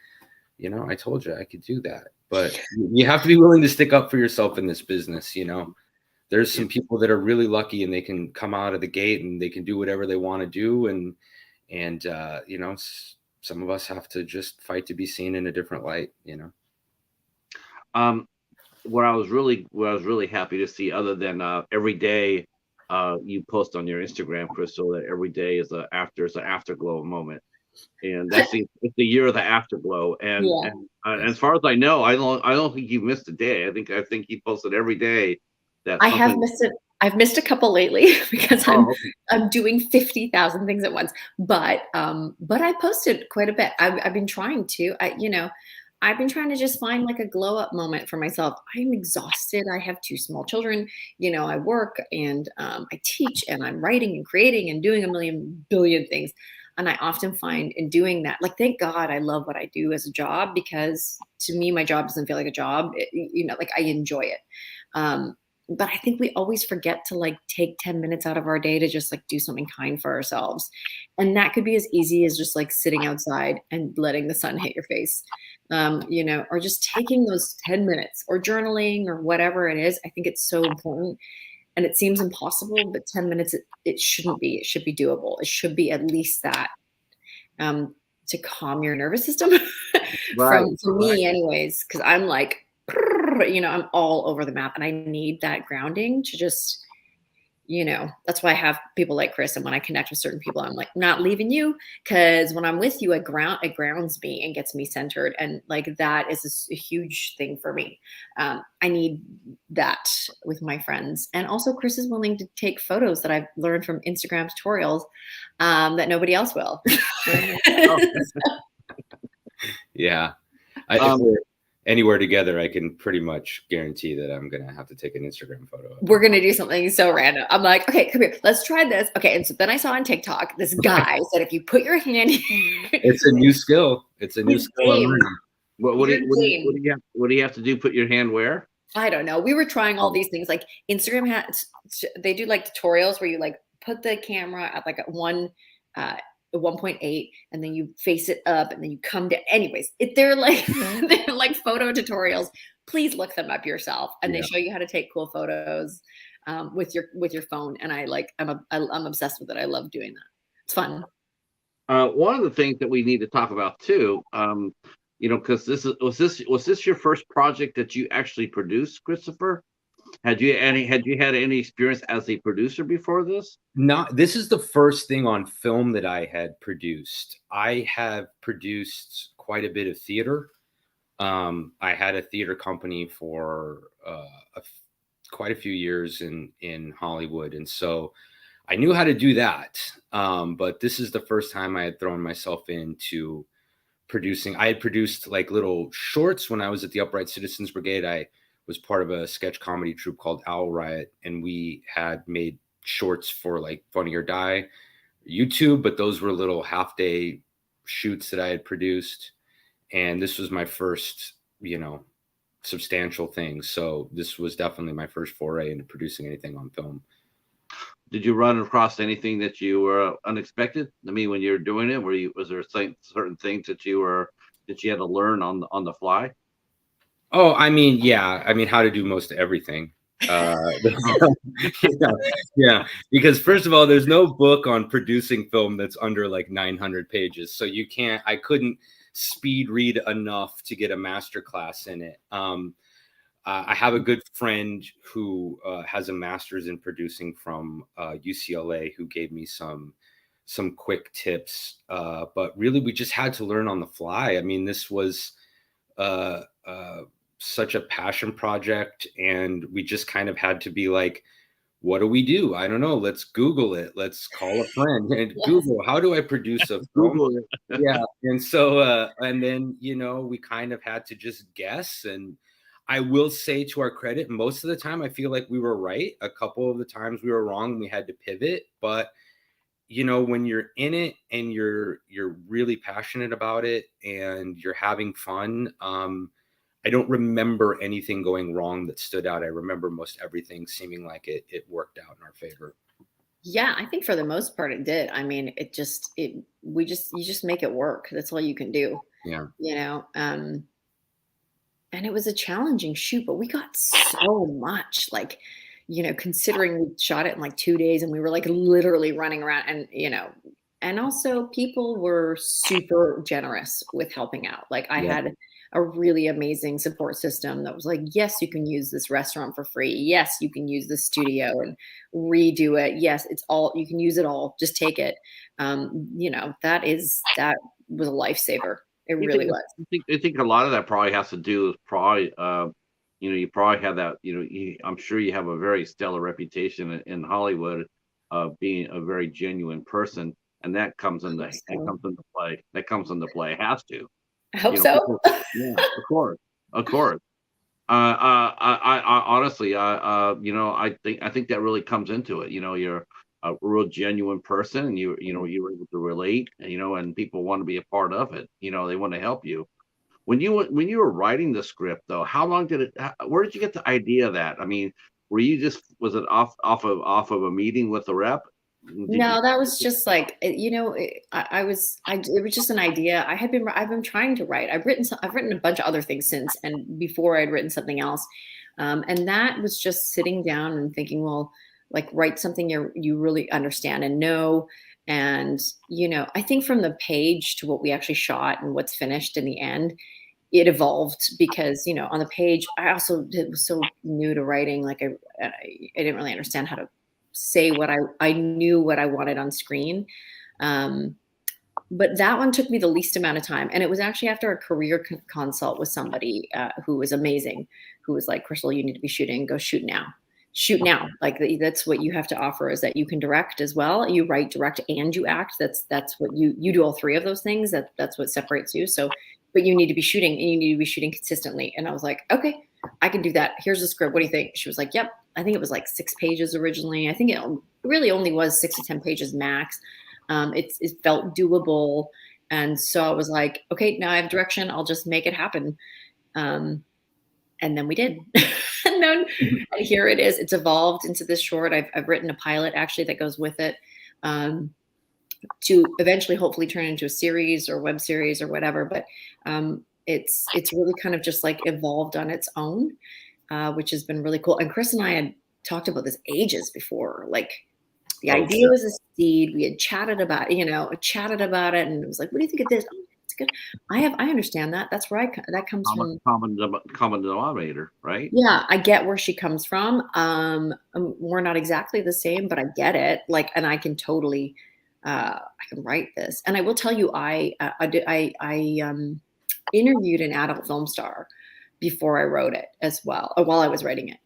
I told you I could do that. But you have to be willing to stick up for yourself in this business. There's some people that are really lucky, and they can come out of the gate and they can do whatever they want to do. And some of us have to just fight to be seen in a different light, What I was really happy to see, other than every day you post on your Instagram, Crystal, that every day is an afterglow moment. And it's the year of the Afterglow, and as far as I know, I don't think you've missed a day. I think you posted every day. I have missed it. I've missed a couple lately because I'm doing 50,000 things at once. But I posted quite a bit. I've been trying to. I've been trying to just find like a glow up moment for myself. I'm exhausted. I have 2 small children. I work, and I teach, and I'm writing and creating and doing a billion things. And I often find in doing that, like, thank God I love what I do as a job, because to me, my job doesn't feel like a job. Like, I enjoy it. But I think we always forget to like take 10 minutes out of our day to just like do something kind for ourselves. And that could be as easy as just like sitting outside and letting the sun hit your face, or just taking those 10 minutes or journaling or whatever it is. I think it's so important. And it seems impossible, but 10 minutes, it shouldn't be. It should be doable. It should be at least that, to calm your nervous system. For me anyways, because I'm like, I'm all over the map, and I need that grounding to just you know, that's why I have people like Chris. And when I connect with certain people, I'm like, not leaving you, because when I'm with you, it grounds me and gets me centered. And like, that is a huge thing for me. I need that with my friends. And also Chris is willing to take photos that I've learned from Instagram tutorials that nobody else will. Yeah. If we're anywhere together, I can pretty much guarantee that I'm going to have to take an Instagram photo. We're going to do something so random. I'm like, okay, come here. Let's try this. Okay. And so then I saw on TikTok, this guy said, if you put your hand it's a new skill. It's a new skill. I'm learning. What do you have to do? Put your hand where? I don't know. We were trying all these things, like Instagram has, they do like tutorials where you like put the camera at like a 1.8 and then you face it up and then you come to, anyways, they're like photo tutorials. Please look them up yourself, and they show you how to take cool photos with your phone. And I'm obsessed with it. I love doing that. It's fun. One of the things that we need to talk about too, you know, because was this your first project that you actually produced, Christopher? Had you had any experience as a producer before this? This is the first thing on film that I had produced. I have produced quite a bit of theater. I had a theater company for quite a few years in Hollywood, and so I knew how to do that. But this is the first time I had thrown myself into producing. I had produced like little shorts when I was at the Upright Citizens Brigade. I was part of a sketch comedy troupe called Owl Riot, and we had made shorts for like Funny or Die YouTube, but those were little half-day shoots that I had produced. And this was my first, you know, substantial thing. So this was definitely my first foray into producing anything on film. Did you run across anything that you were unexpected? I mean, when you were doing it, was there certain things that you had to learn on the fly? Oh, I mean, yeah. I mean, how to do most everything. Yeah. Because first of all, there's no book on producing film that's under like 900 pages. So I couldn't speed read enough to get a master class in it. I have a good friend who has a master's in producing from UCLA who gave me some quick tips. But really, we just had to learn on the fly. I mean, this was such a passion project, and we just kind of had to be like, what do we do? I don't know. Let's Google it. Let's call a friend and Google, how do I produce a film? Yeah. And so, and then, you know, we kind of had to just guess. And I will say, to our credit, most of the time, I feel like we were right. A couple of the times we were wrong, we had to pivot. But, you know, when you're in it and you're really passionate about it and you're having fun, I don't remember anything going wrong that stood out. I remember most everything seeming like it worked out in our favor. Yeah, I think for the most part it did. I mean, you just make it work. That's all you can do. Yeah. You know, and it was a challenging shoot, but we got so much, like, you know, considering we shot it in like 2 days and we were like literally running around, and, you know, and also people were super generous with helping out. Like I had a really amazing support system that was like, yes, you can use this restaurant for free. Yes, you can use this studio and redo it. Yes, you can use it all. Just take it. You know, that was a lifesaver. It really was. I think a lot of that probably has to do with probably, you know, you probably have that, you know, I'm sure you have a very stellar reputation in Hollywood of being a very genuine person. And that comes into play. That comes into play. It has to. I hope so. Yeah, of course. I honestly, you know, I think that really comes into it. You know, you're a real genuine person, and you know, you're able to relate, you know, and people want to be a part of it. You know, they want to help you. When you were writing the script, though, how long where did you get the idea of that? I mean, was it off of a meeting with the rep? No, that was just like, you know, it was just an idea. I've been trying to write. I've written a bunch of other things since, and before I'd written something else. And that was just sitting down and thinking, well, like, write something you really understand and know. And, you know, I think from the page to what we actually shot and what's finished in the end, it evolved because, you know, on the page, I also was so new to writing. Like I didn't really understand how to say what I knew what I wanted on screen. But that one took me the least amount of time. And it was actually after a career consult with somebody who was amazing, who was like, Crystal, you need to be shooting, go shoot now. Shoot now. Like that's what you have to offer, is that you can direct as well. You write, direct, and you act. That's what you do, all three of those things. That's what separates you. So, but you need to be shooting, and you need to be shooting consistently. And I was like, okay, I can do that. Here's the script. What do you think? She was like, yep. I think it was like 6 pages originally. I think it really only was 6 to 10 pages max. It felt doable. And so I was like, okay, now I have direction. I'll just make it happen. And then we did. And then here it is. It's evolved into this short. I've written a pilot actually that goes with it, to eventually hopefully turn into a series or web series or whatever. But it's really kind of just like evolved on its own, which has been really cool. And Chris and I had talked about this ages before. Like, the idea was a seed. We had chatted about, it, and it was like, what do you think of this? Oh, it's good. I understand that. That's where that comes from. Common denominator, right? Yeah, I get where she comes from. We're not exactly the same, but I get it. Like, and I can totally, I can write this. And I will tell you, I interviewed an adult film star before I wrote it as well, or while I was writing it.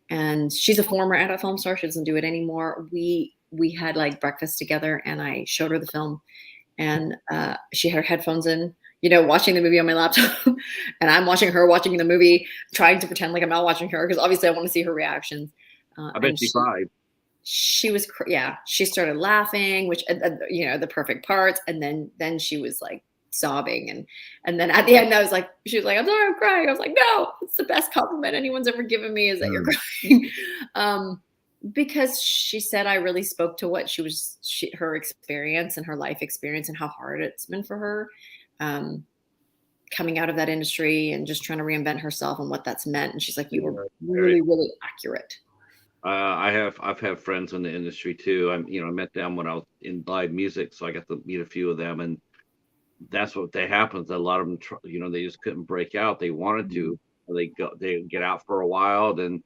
And she's a former adult film star. She doesn't do it anymore. We had like breakfast together, and I showed her the film, and she had her headphones in, watching the movie on my laptop, and I'm watching her watching the movie, trying to pretend like I'm not watching her, because obviously I want to see her reactions. I bet she cried. She was, she started laughing, which, the perfect parts. And then she was like sobbing. And then at the end, she was like, I'm sorry, I'm crying. I was like, no, it's the best compliment anyone's ever given me, is that you're crying. Because she said I really spoke to what her experience and her life experience, and how hard it's been for her, coming out of that industry and just trying to reinvent herself and what that's meant. And she's like, you were really, really accurate. I've had friends in the industry too. I met them when I was in live music, so I got to meet a few of them, and that's what happens. A lot of them, they just couldn't break out. They wanted to, they get out for a while, then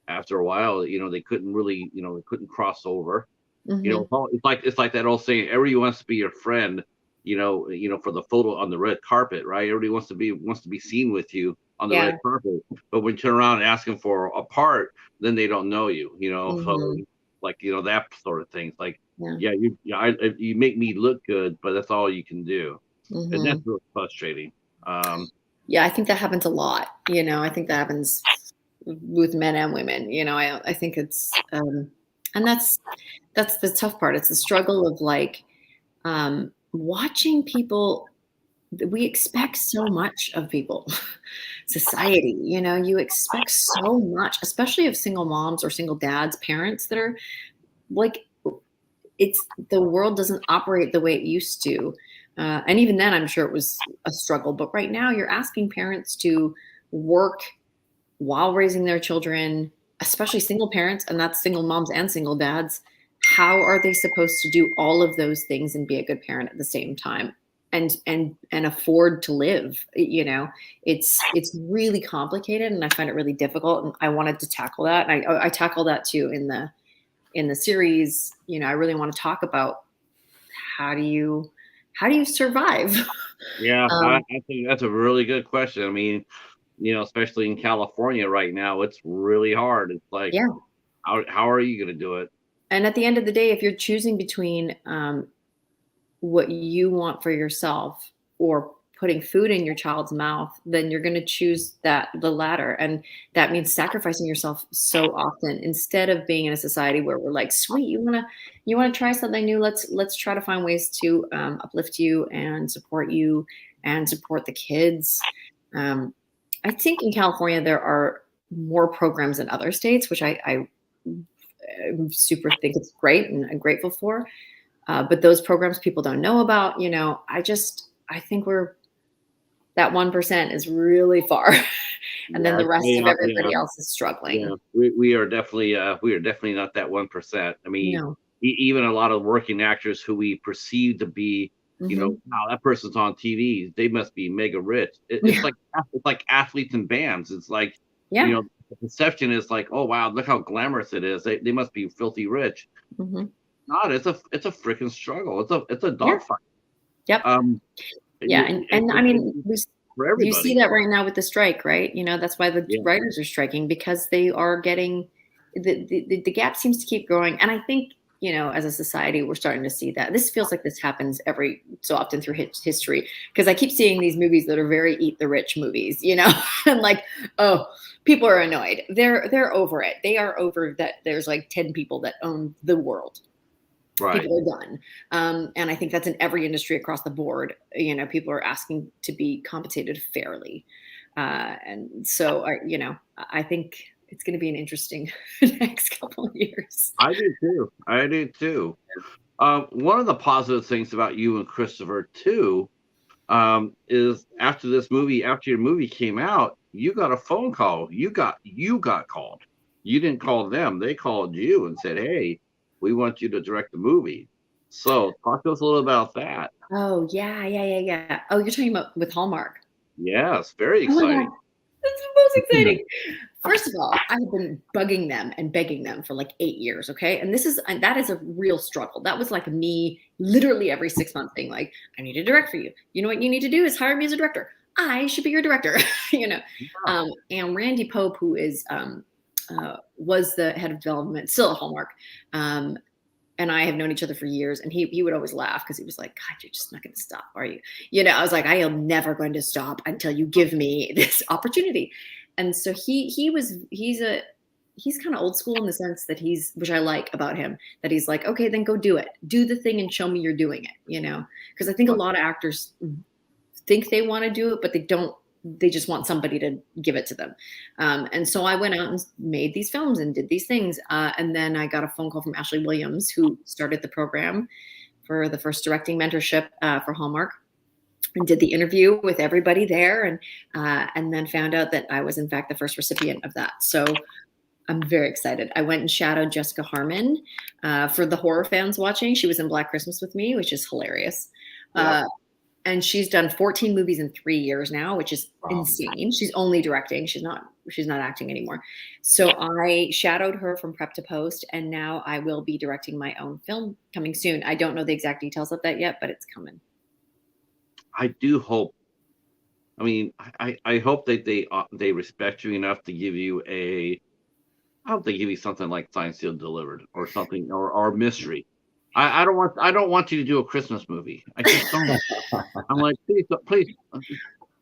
after a while, they couldn't really, they couldn't cross over. It's like that old saying, everybody wants to be your friend, for the photo on the red carpet, right? Everybody wants to be seen with you on the red carpet, but when you turn around and ask them for a part, then they don't know you, so like, that sort of things. Like, you make me look good, but that's all you can do. And that's really frustrating. I think that happens a lot. I think that happens with men and women. I think it's and that's the tough part. It's the struggle of like watching people. We expect so much of people. Society, you expect so much, especially of single moms or single dads, parents that are like, the world doesn't operate the way it used to. And even then, I'm sure it was a struggle. But right now, you're asking parents to work while raising their children, especially single parents, and that's single moms and single dads. How are they supposed to do all of those things and be a good parent at the same time, and afford to live? It's really complicated, and I find it really difficult. And I wanted to tackle that. And I tackle that too in the series. I really want to talk about how do you survive? Yeah, I think that's a really good question. I mean, especially in California right now, it's really hard. It's like, how are you going to do it? And at the end of the day, if you're choosing between what you want for yourself or putting food in your child's mouth, then you're going to choose the latter. And that means sacrificing yourself so often, instead of being in a society where we're like, sweet, you want to try something new. Let's try to find ways to uplift you and support the kids. I think in California, there are more programs than other states, which I super think it's great and I'm grateful for. But those programs people don't know about, I think that 1% is really far. And then the rest of everybody else is struggling. Yeah. We are definitely not that 1%. I mean, even a lot of working actors who we perceive to be, wow, that person's on TV, they must be mega rich. It's like athletes and bands. It's like, the perception is like, oh wow, look how glamorous it is. They must be filthy rich. Mm-hmm. Not, it's a freaking struggle. It's a Yeah. dogfight. Yep. Yeah, and I mean, for you see everybody. that right now with the strike, right? That's why the writers are striking, because they are getting the gap seems to keep growing. And I think, as a society, we're starting to see that. This feels like this happens every so often through history, because I keep seeing these movies that are very eat the rich movies, and like, oh, people are annoyed. They're over it. They are over that there's like 10 people that own the world. Right. People are done. And I think that's in every industry across the board. People are asking to be compensated fairly. And so, I think it's going to be an interesting next couple of years. I do too. One of the positive things about you and Christopher too, is after your movie came out, you got a phone call. You got called. You didn't call them. They called you and said, hey, we want you to direct the movie. So talk to us a little about that. Oh, yeah. Oh, you're talking about with Hallmark. Yes, very exciting. That's the most exciting. First of all, I've been bugging them and begging them for like 8 years. Okay. And that is a real struggle. That was like me literally every 6 months being like, I need to direct for you. You know what you need to do is hire me as a director. I should be your director, and Randy Pope, who was the head of development, still at Hallmark. And I have known each other for years, and he would always laugh because he was like, God, you're just not going to stop, are you? I was like, I am never going to stop until you give me this opportunity. And so he's kind of old school in the sense that which I like about him, that he's like, okay, then go do it. Do the thing and show me you're doing it, because I think a lot of actors think they want to do it, but they don't. They just want somebody to give it to them. And so I went out and made these films and did these things. And then I got a phone call from Ashley Williams, who started the program for the first directing mentorship for Hallmark, and did the interview with everybody there. And then found out that I was in fact the first recipient of that. So I'm very excited. I went and shadowed Jessica Harmon for the horror fans watching. She was in Black Christmas with me, which is hilarious. Yep. And she's done 14 movies in 3 years now, which is insane. She's only directing. She's not acting anymore. So I shadowed her from prep to post, and now I will be directing my own film coming soon. I don't know the exact details of that yet, but it's coming. I do hope. I mean, I hope that they respect you enough to give you I hope they give you something like Signed, Sealed, Delivered, or something, or mystery. I don't want you to do a Christmas movie. I just don't. I'm like, please.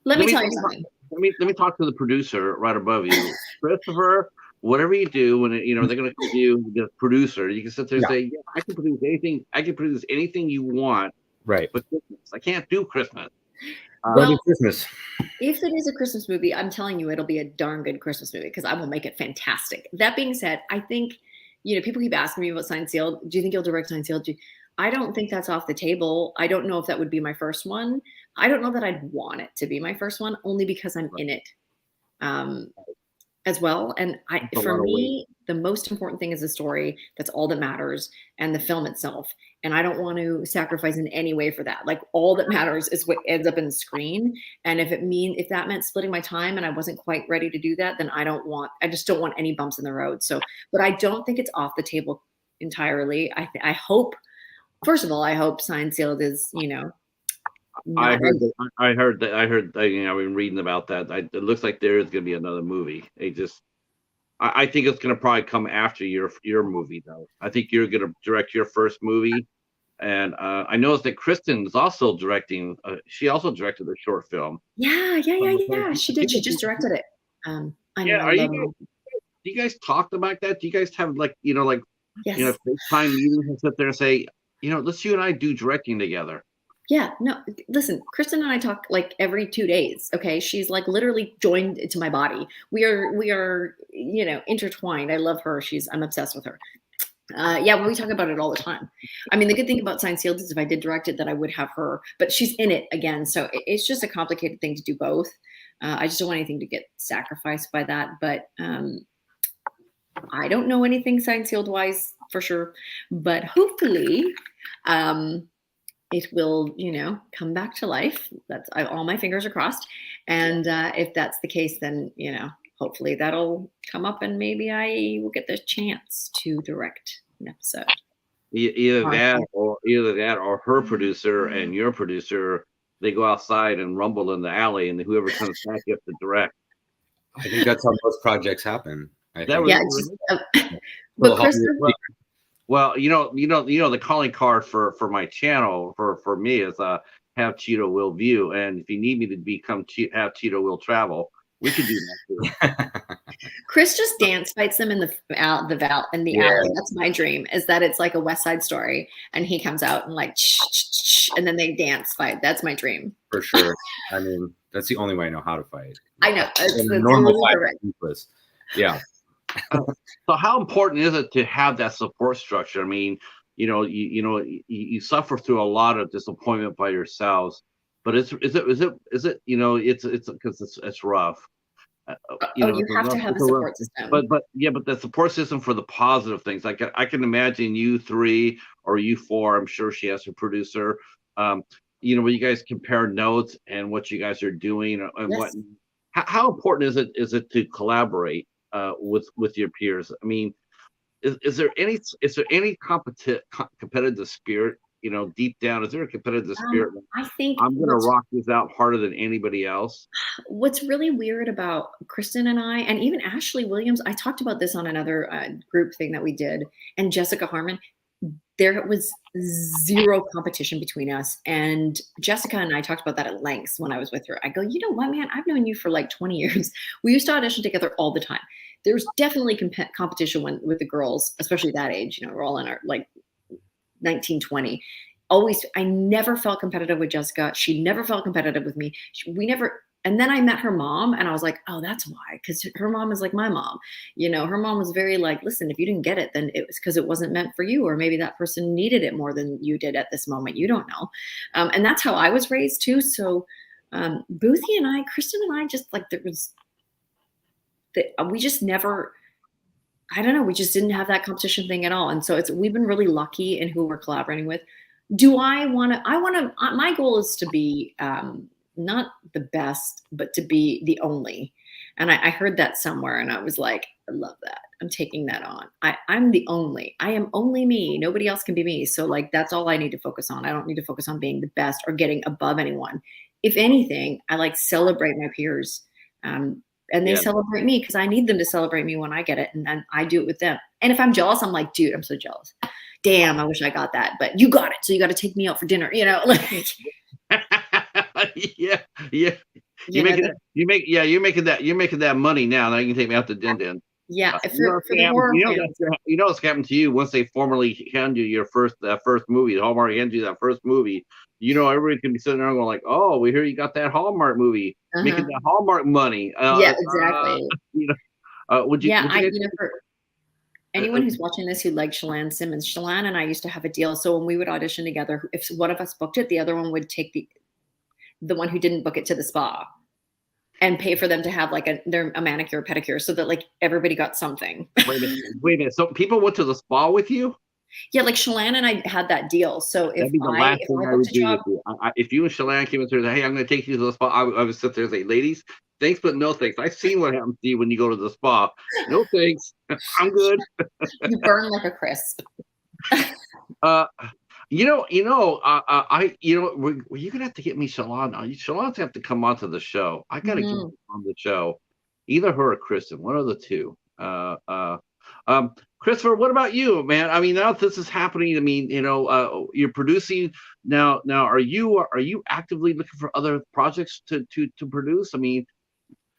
Let me tell you something. Let me talk to the producer right above you, Christopher. Whatever you do, when they're going to call you the producer, you can sit there and say, yeah, I can produce anything. I can produce anything you want. Right. But Christmas, I can't do Christmas. Well, Christmas. If it is a Christmas movie, I'm telling you, it'll be a darn good Christmas movie, because I will make it fantastic. That being said, I think. People keep asking me about Signed, Sealed. Do you think you'll direct Signed, Sealed? I don't think that's off the table. I don't know if that would be my first one. I don't know that I'd want it to be my first one, only because I'm in it as well. And for me, the most important thing is the story. That's all that matters, and the film itself. And I don't want to sacrifice in any way for that. Like, all that matters is what ends up in the screen. And if that meant splitting my time and I wasn't quite ready to do that, then I just don't want any bumps in the road. So, but I don't think it's off the table entirely. I hope, first of all, I hope Signed, Sealed is, I heard that. I've been reading about that. It looks like there is going to be another movie. I think it's going to probably come after your movie, though. I think you're going to direct your first movie, and I noticed that Kristen is also directing. She also directed a short film. Yeah. She did. She just directed it. Do you guys talk about that? Do you guys have yes. FaceTime meetings and sit there and say, let's you and I do directing together? Yeah, no, listen, Kristen and I talk like every 2 days. Okay. She's like literally joined to my body. We are, intertwined. I love her. I'm obsessed with her. We talk about it all the time. I mean, the good thing about Signed, Sealed is if I did direct it, that I would have her, but she's in it again. So it's just a complicated thing to do both. I just don't want anything to get sacrificed by that. But I don't know anything Signed, Sealed wise for sure, but hopefully, it will, come back to life. All my fingers are crossed. And if that's the case, then, hopefully that'll come up and maybe I will get the chance to direct an episode. Either that or her producer and your producer, they go outside and rumble in the alley, and whoever comes back you have to direct. I think that's how most projects happen. I That think. Yeah, was- just, but Chris, Well, the calling card for my channel for me is have Cheetah will view, and if you need me to become have Cheetah will travel, we could do that too. Chris just dance fights them in the alley. That's my dream, is that it's like a West Side Story, and he comes out and like, and then they dance fight. That's my dream. For sure. I mean, that's the only way I know how to fight. I know. It's normal fight. correct. Yeah. So how important is it to have that support structure? I mean, you suffer through a lot of disappointment by yourselves, but is it it's because it's rough. You have to have a support system. But the support system for the positive things. Like I can imagine you three or you four. I'm sure she has a producer. Where you guys compare notes and what you guys are doing and Yes. what. How important is it to collaborate with your peers? I mean, is there any competitive spirit? Deep down, is there a competitive spirit? I think I'm going to rock this out harder than anybody else. What's really weird about Kristen and I, and even Ashley Williams, I talked about this on another group thing that we did, and Jessica Harmon, there was zero competition between us. And Jessica and I talked about that at length when I was with her. I go, you know what, man, I've known you for like 20 years. We used to audition together all the time. There's definitely competition with the girls, especially that age. We're all in our like 19, 20. Always, I never felt competitive with Jessica. She never felt competitive with me. We never. And then I met her mom, and I was like, oh, that's why. Because her mom is like my mom. Her mom was very like, listen, if you didn't get it, then it was because it wasn't meant for you, or maybe that person needed it more than you did at this moment. You don't know. And that's how I was raised too. So Boothie and I, Kristen and I, just like we just never. I don't know. We just didn't have that competition thing at all. And so we've been really lucky in who we're collaborating with. Do I want to, my goal is to be not the best, but to be the only. And I heard that somewhere and I was like, I love that. I'm taking that on. I'm the only. I am only me. Nobody else can be me. So like, that's all I need to focus on. I don't need to focus on being the best or getting above anyone. If anything, I like celebrate my peers. And they celebrate me because I need them to celebrate me when I get it. And then I do it with them. And if I'm jealous, I'm like, dude, I'm so jealous. Damn, I wish I got that. But you got it. So you got to take me out for dinner, like. Yeah. You're making that money now. Now you can take me out to dinner. Yeah. What's happened to you once they formally hand you your first movie, Hallmark hands you that first movie. Everybody can be sitting there going like, oh, we hear you got that Hallmark movie, making that Hallmark money. Yeah, exactly. For anyone who's watching this who likes Shalane Simmons, Shalane and I used to have a deal. So when we would audition together, if one of us booked it, the other one would take the one who didn't book it to the spa and pay for them to have like a manicure or pedicure, so that like everybody got something. Wait a minute. So people went to the spa with you? Yeah, like Shalane and I had that deal. So if I would do with you. If you and Shalane came and said, "Hey, I'm going to take you to the spa," I would sit there and say, "Ladies, thanks, but no thanks. I've seen what happens to you when you go to the spa. No thanks. I'm good." You burn like a crisp. You're gonna have to get me Shalane. Shalane's have to come onto the show. I gotta get her on the show. Either her or Kristen, one of the two. Christopher, what about you, man? I mean, now that this is happening, I mean, you're producing now. Are you actively looking for other projects to produce? I mean,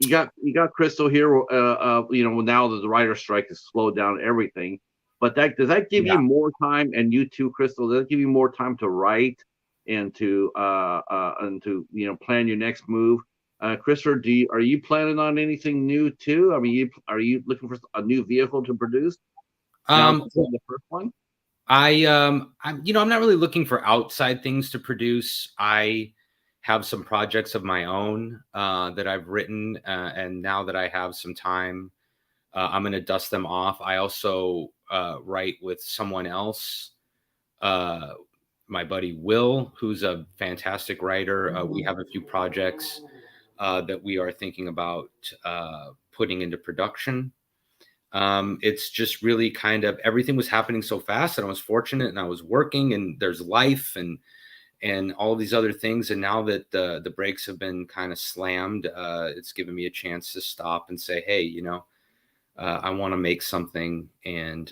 you got Crystal here. Now that the writer strike has slowed down everything, but does that give you more time? And you too, Crystal, does that give you more time to write and to plan your next move? Christopher, are you planning on anything new too? I mean, are you looking for a new vehicle to produce? The first one. I'm not really looking for outside things to produce. I have some projects of my own that I've written, and now that I have some time, I'm going to dust them off. I also write with someone else, my buddy Will, who's a fantastic writer. We have a few projects that we are thinking about putting into production. It's just really kind of everything was happening so fast, and I was fortunate, and I was working, and there's life and all these other things. And now that the brakes have been kind of slammed, it's given me a chance to stop and say, hey, you know, I want to make something. And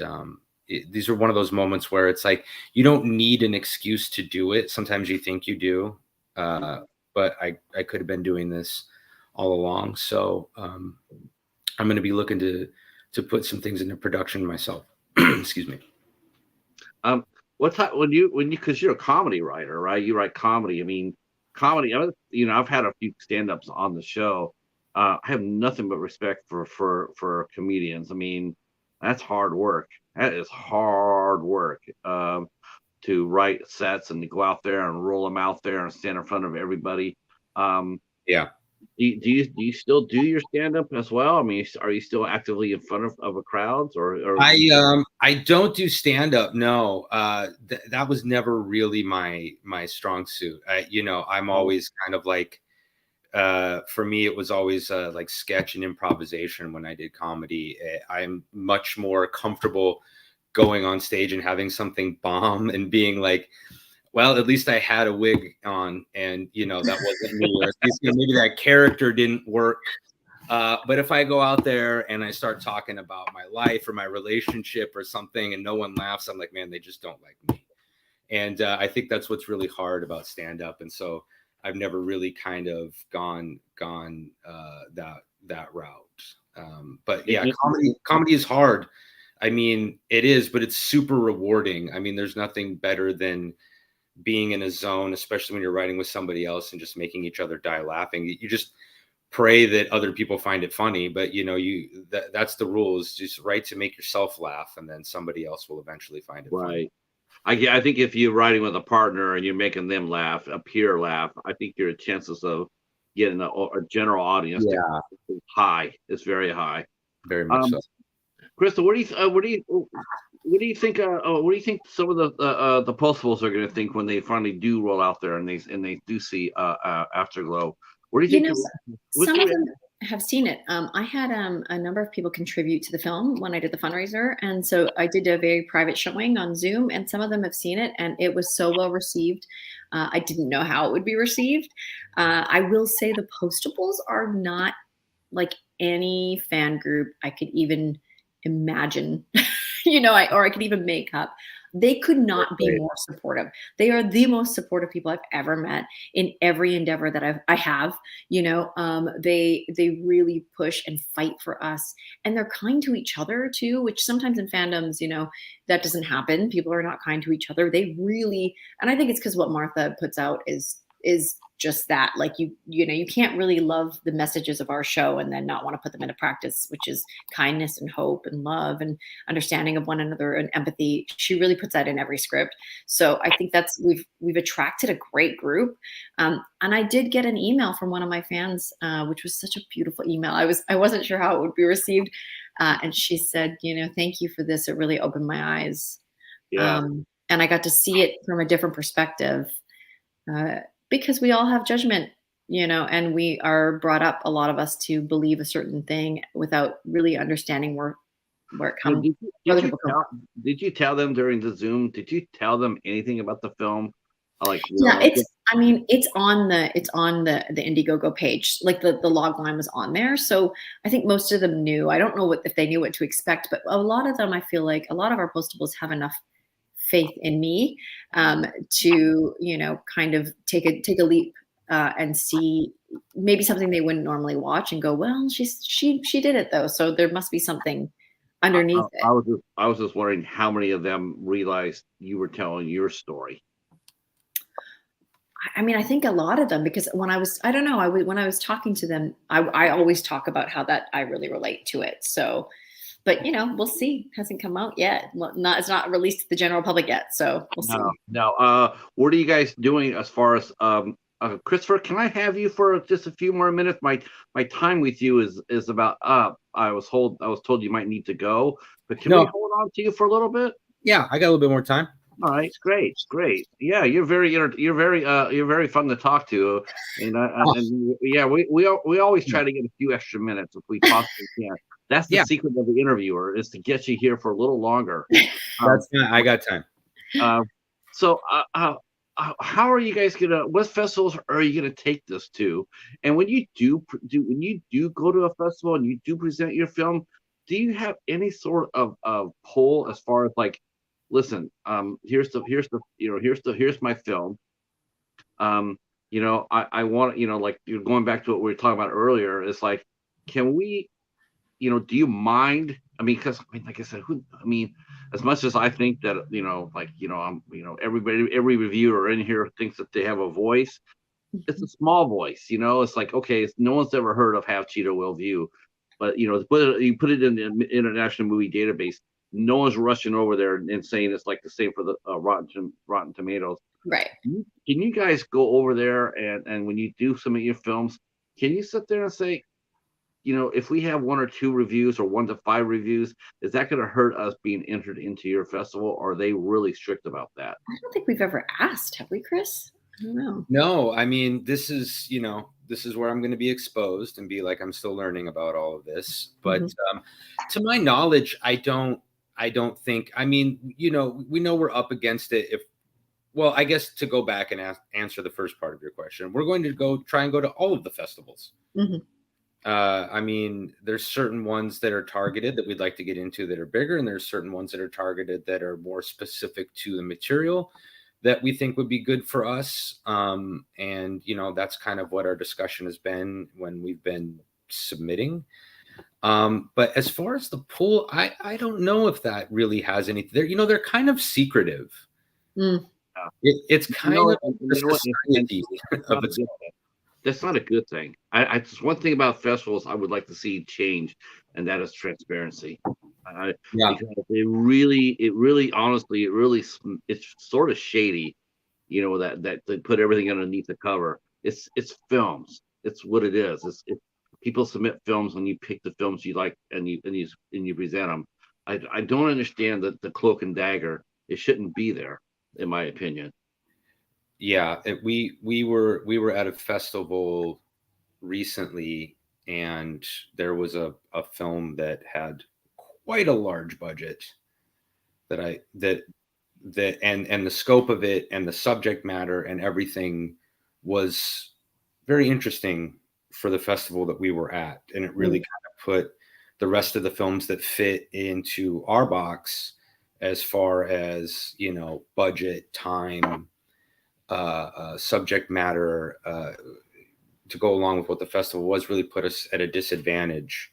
these are one of those moments where it's like, you don't need an excuse to do it. Sometimes you think you do, but I could have been doing this all along. So I'm going to be looking to put some things into production myself. Excuse me. What time because you're a comedy writer, right? You write comedy. I mean, comedy. You know, I've had a few stand-ups on the show. I have nothing but respect for comedians. I mean, that's hard work. That is hard work to write sets and to go out there and roll them out there and stand in front of everybody. Yeah. Do you still do your stand-up as well? I mean, are you still actively in front of a crowds or I don't do stand-up. No, that was never really my strong suit. You know, I'm always kind of like, for me, it was always like sketch and improvisation when I did comedy. I'm much more comfortable going on stage and having something bomb and being like, well, at least I had a wig on, and you know that wasn't me. Or at least, you know, maybe that character didn't work. But if I go out there and I start talking about my life or my relationship or something, and no one laughs, I'm like, man, they just don't like me. And I think that's what's really hard about stand-up. And so I've never really kind of gone that route. But yeah, comedy is hard. I mean, it is, but it's super rewarding. I mean, there's nothing better than being in a zone, especially when you're writing with somebody else and just making each other die laughing. You just pray that other people find it funny, but you know, that's the rules. Just write to make yourself laugh, and then somebody else will eventually find it funny. I think if you're writing with a partner and you're making them laugh, a peer laugh, I think your chances of getting a general audience is high. It's very high. Very much so. Crystal, what do you think? What do you think some of the postables are going to think when they finally do roll out there and they do see Afterglow? What do you think? Some of them have seen it. I had a number of people contribute to the film when I did the fundraiser, and so I did a very private showing on Zoom, and some of them have seen it, and it was so well received. I didn't know how it would be received. I will say the postables are not like any fan group I could even imagine, you know, or I could even make up. They could not be more supportive. They are the most supportive people I've ever met in every endeavor that I have. You know, they really push and fight for us, and they're kind to each other too. Which sometimes in fandoms, you know, that doesn't happen. People are not kind to each other. They really, and I think it's because what Martha puts out is just that. Like you know, you can't really love the messages of our show and then not want to put them into practice, which is kindness and hope and love and understanding of one another and empathy. She really puts that in every script. So I think that's we've attracted a great group. And I did get an email from one of my fans, which was such a beautiful email. I wasn't sure how it would be received, and she said, you know, thank you for this. It really opened my eyes. Yeah. And I got to see it from a different perspective. Because we all have judgment, you know, and we are brought up, a lot of us, to believe a certain thing without really understanding where it comes. Did you tell them during the Zoom? Did you tell them anything about the film? Yeah, it's on the Indiegogo page. Like the log line was on there, so I think most of them knew. I don't know if they knew what to expect, but a lot of them, I feel like a lot of our postables have enough faith in me to, you know, kind of take a leap and see maybe something they wouldn't normally watch and go, well, she did it though, so there must be something underneath it. I was just wondering how many of them realized you were telling your story. I mean, I think a lot of them, because when I was talking to them, I always talk about how that I really relate to it. So, but you know, we'll see. It hasn't come out yet. It's not released to the general public yet, so we'll see. No. What are you guys doing as far as Christopher? Can I have you for just a few more minutes? My time with you is about up. I was told you might need to go, but can we hold on to you for a little bit? Yeah, I got a little bit more time. All right, great. Yeah, you're very fun to talk to, and Oh, yeah, we always try to get a few extra minutes if we possibly can. That's the yeah, secret of the interviewer, is to get you here for a little longer. Um, that's fine. I got time. uh, so, how are you guys gonna? What festivals are you gonna take this to? And when you when you do go to a festival and you do present your film, do you have any sort of pull as far as like, listen, here's my film. Um, I want, like, you're going back to what we were talking about earlier. It's like, can we, do you mind? I mean, because, I mean, like I said, as much as I think that, like, every reviewer in here thinks that they have a voice. It's a small voice, it's like, okay, no one's ever heard of Have Cheetah Will View, but you put it in the International Movie Database, no one's rushing over there and saying it's like the same for the Rotten Tomatoes. Right. Can you guys go over there, and when you do some of your films, can you sit there and say, if we have 1 or 2 reviews or 1 to 5 reviews, is that going to hurt us being entered into your festival? Or are they really strict about that? I don't think we've ever asked, have we, Chris? I don't know. No, I mean, this is where I'm going to be exposed and be like, I'm still learning about all of this. But to my knowledge, I don't think, I mean, we know we're up against it. Well, I guess to go back and answer the first part of your question, we're going to try and go to all of the festivals. I mean, there's certain ones that are targeted that we'd like to get into that are bigger, and there's certain ones that are targeted that are more specific to the material that we think would be good for us. And that's kind of what our discussion has been when we've been submitting. But as far as the pool, I don't know if that really has anything. They're kind of secretive. It's kind of the society of its. That's not a good thing. I just, one thing about festivals I would like to see change, and that is transparency. Because honestly, it's sort of shady, that they put everything underneath the cover. It's films. It's what it is. It's people submit films, and you pick the films you like, and you present them. I don't understand the cloak and dagger. It shouldn't be there, in my opinion. Yeah, we were at a festival recently, and there was a film that had quite a large budget and the scope of it and the subject matter and everything was very interesting for the festival that we were at, and it really kind of put the rest of the films that fit into our box as far as budget, time, subject matter, to go along with what the festival was, really put us at a disadvantage.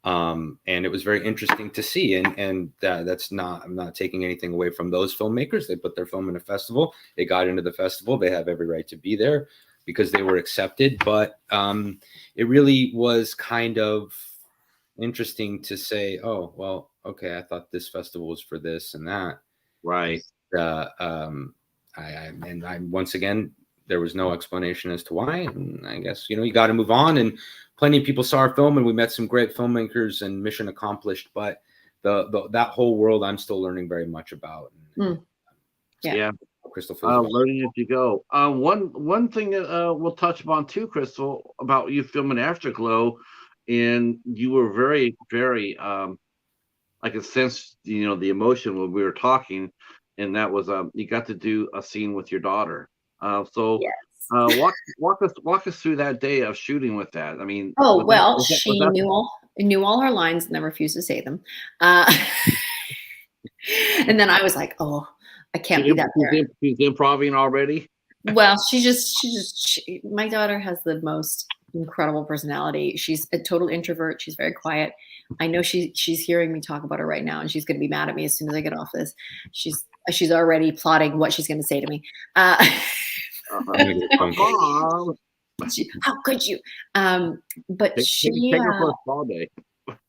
And it was very interesting to see. And I'm not taking anything away from those filmmakers. They put their film in a festival. It got into the festival. They have every right to be there because they were accepted. But it really was kind of interesting to say, oh, well, okay, I thought this festival was for this and that. Right. I once again, there was no explanation as to why. And I guess, you got to move on. And plenty of people saw our film, and we met some great filmmakers, and mission accomplished. But that whole world, I'm still learning very much about. Yeah. Crystal, learning as you go. One thing that we'll touch upon too, Crystal, about you filming Afterglow, and you were very, very, I could sense, the emotion when we were talking. And that was you got to do a scene with your daughter. Yes. Walk us through that day of shooting with that. I mean, she knew all her lines and then refused to say them. And then I was like, oh, I can't be that parent. She's improvising already. Well, my daughter has the most incredible personality. She's a total introvert. She's very quiet. I know she's hearing me talk about her right now, and she's going to be mad at me as soon as I get off this. She's already plotting what she's going to say to me. How could you? But take her for a spa day.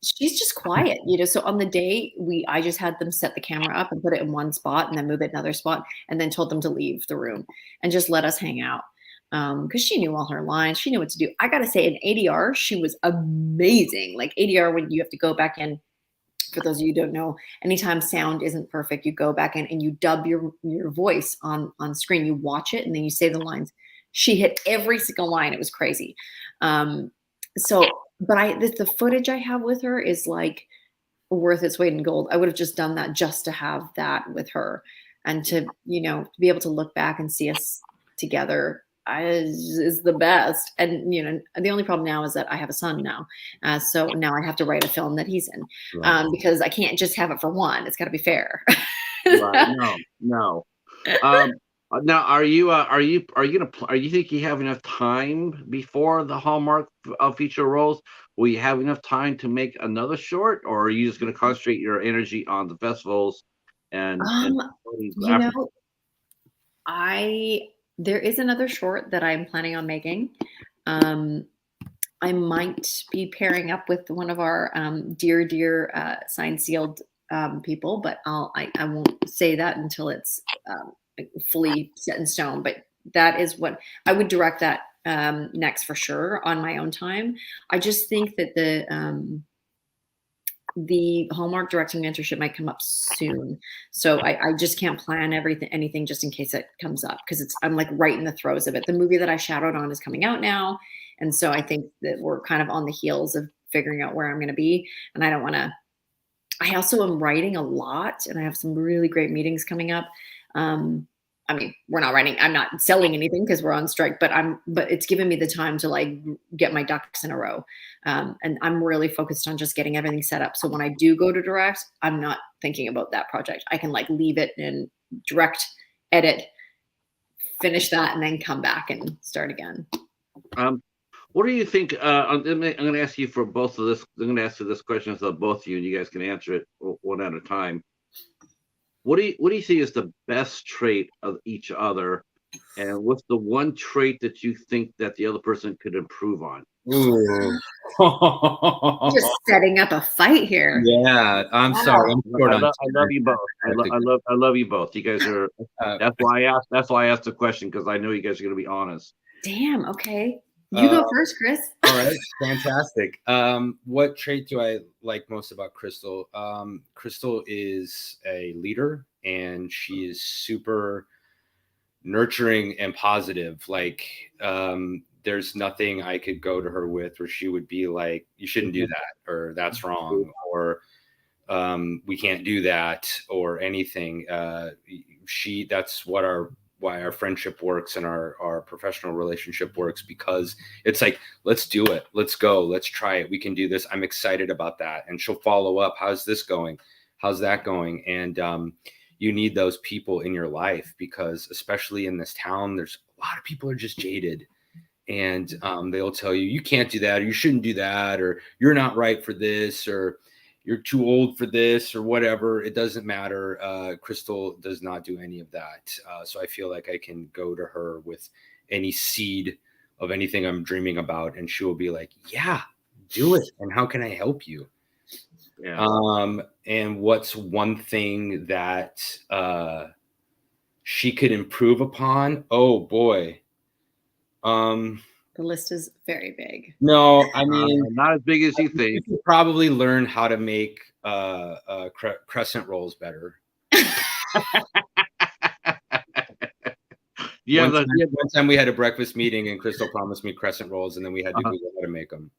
She's just quiet, So on the day I just had them set the camera up and put it in one spot, and then move it another spot, and then told them to leave the room and just let us hang out. Because she knew all her lines. She knew what to do. I got to say, in ADR, she was amazing. Like ADR, when you have to go back in For those of you who don't know, anytime sound isn't perfect, you go back in and you dub your voice on screen. You watch it and then you say the lines. She hit every single line. It was crazy. So, but the footage I have with her is like worth its weight in gold. I would have just done that just to have that with her, and to, you know, to be able to look back and see us together is the best. And, you know, the only problem now is that I have a son now. So now I have to write a film that he's in, because I can't just have it for one. It's got to be fair. Right. No. Now, are you think you have enough time before the Hallmark feature rolls? Will you have enough time to make another short, or are you just going to concentrate your energy on the festivals and you know, there is another short that I'm planning on making. I might be pairing up with one of our dear signed sealed people, but I won't say that until it's fully set in stone. But that is what I would direct that next for sure on my own time. I just think that the Hallmark directing mentorship might come up soon. So I just can't plan anything just in case it comes up, because I'm like right in the throes of it. The movie that I shadowed on is coming out now. And so I think that we're kind of on the heels of figuring out where I'm going to be. And I also am writing a lot, and I have some really great meetings coming up. I mean, we're not writing, I'm not selling anything because we're on strike, but it's given me the time to like get my ducks in a row. And I'm really focused on just getting everything set up. So when I do go to direct, I'm not thinking about that project. I can like leave it and direct, edit, finish that, and then come back and start again. What do you think? I'm going to ask you for both of this. I'm going to ask you this question of both of you, and you guys can answer it one at a time. What do you see as the best trait of each other, and what's the one trait that you think that the other person could improve on? Just setting up a fight here. Yeah, I'm sorry. I love you both. I love you both. You guys are. That's why I asked the question, because I know you guys are going to be honest. Damn. Okay. You go first, Chris. All right, fantastic. What trait do I like most about Crystal? Crystal is a leader, and she is super nurturing and positive. Like, there's nothing I could go to her with where she would be like, "You shouldn't do that," or "That's wrong," or "We can't do that," or anything. That's why our friendship works and our professional relationship works, because it's like, let's do it. Let's go. Let's try it. We can do this. I'm excited about that. And she'll follow up. How's this going? How's that going? And you need those people in your life, because especially in this town, there's a lot of people are just jaded, and they'll tell you can't do that, or you shouldn't do that, or you're not right for this, or you're too old for this, or whatever. It doesn't matter. Crystal does not do any of that. So I feel like I can go to her with any seed of anything I'm dreaming about, and she will be like, "Yeah, do it. And how can I help you?" Yeah. And what's one thing that she could improve upon? Oh boy. The list is very big. No, I mean, not as big as you think. You could probably learn how to make crescent rolls better. One time we had a breakfast meeting, and Crystal promised me crescent rolls, and then we had to Google how to make them.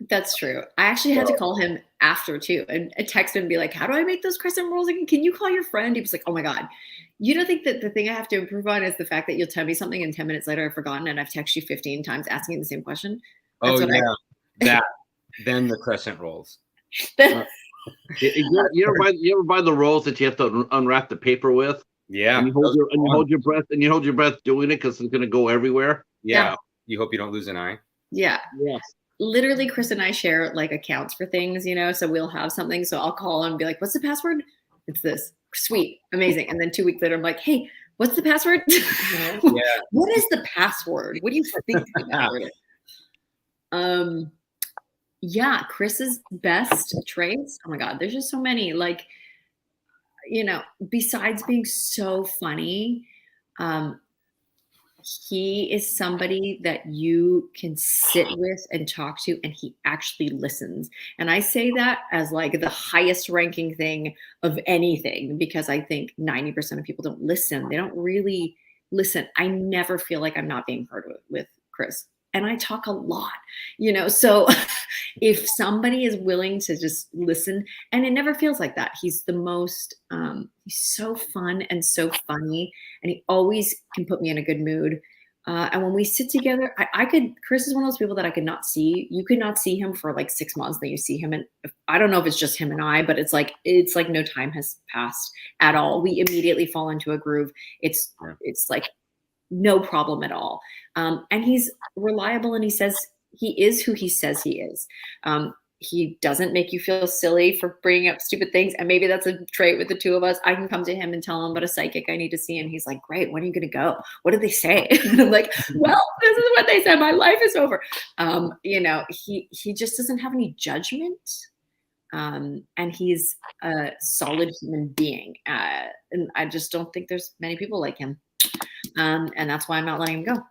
That's true. I actually had to call him after too, and I texted him and be like, "How do I make those crescent rolls again? Can you call your friend?" He was like, "Oh my God. You don't think that the thing I have to improve on is the fact that you'll tell me something and 10 minutes later I've forgotten, and I've texted you 15 times asking the same question?" That's then the crescent rolls. You ever buy the rolls that you have to unwrap the paper with? Yeah. And you hold your breath doing it, because it's going to go everywhere. Yeah. You hope you don't lose an eye. Yeah. Yes. Literally, Chris and I share like accounts for things, so we'll have something. So I'll call him and be like, "What's the password?" "It's this." "Sweet. Amazing." And then 2 weeks later, I'm like, "Hey, what's the password?" Yeah. What is the password? What do you think the password is? Yeah, Chris's best traits. Oh my God, there's just so many. Like, besides being so funny, He is somebody that you can sit with and talk to, and he actually listens. And I say that as like the highest ranking thing of anything, because I think 90% of people don't listen. They don't really listen. I never feel like I'm not being heard with Chris. And I talk a lot, so if somebody is willing to just listen, and it never feels like that. He's the most, he's so fun and so funny, and he always can put me in a good mood. And when we sit together, Chris is one of those people that I could not see. You could not see him for like 6 months, then you see him. And I don't know if it's just him and I, but it's like no time has passed at all. We immediately fall into a groove. It's like no problem at all. And he's reliable, and he is who he says he is. He doesn't make you feel silly for bringing up stupid things. And maybe that's a trait with the two of us. I can come to him and tell him about a psychic I need to see. And he's like, great, when are you going to go? What did they say? And I'm like, well, this is what they said. My life is over. He just doesn't have any judgment. And he's a solid human being. And I just don't think there's many people like him. And that's why I'm not letting him go.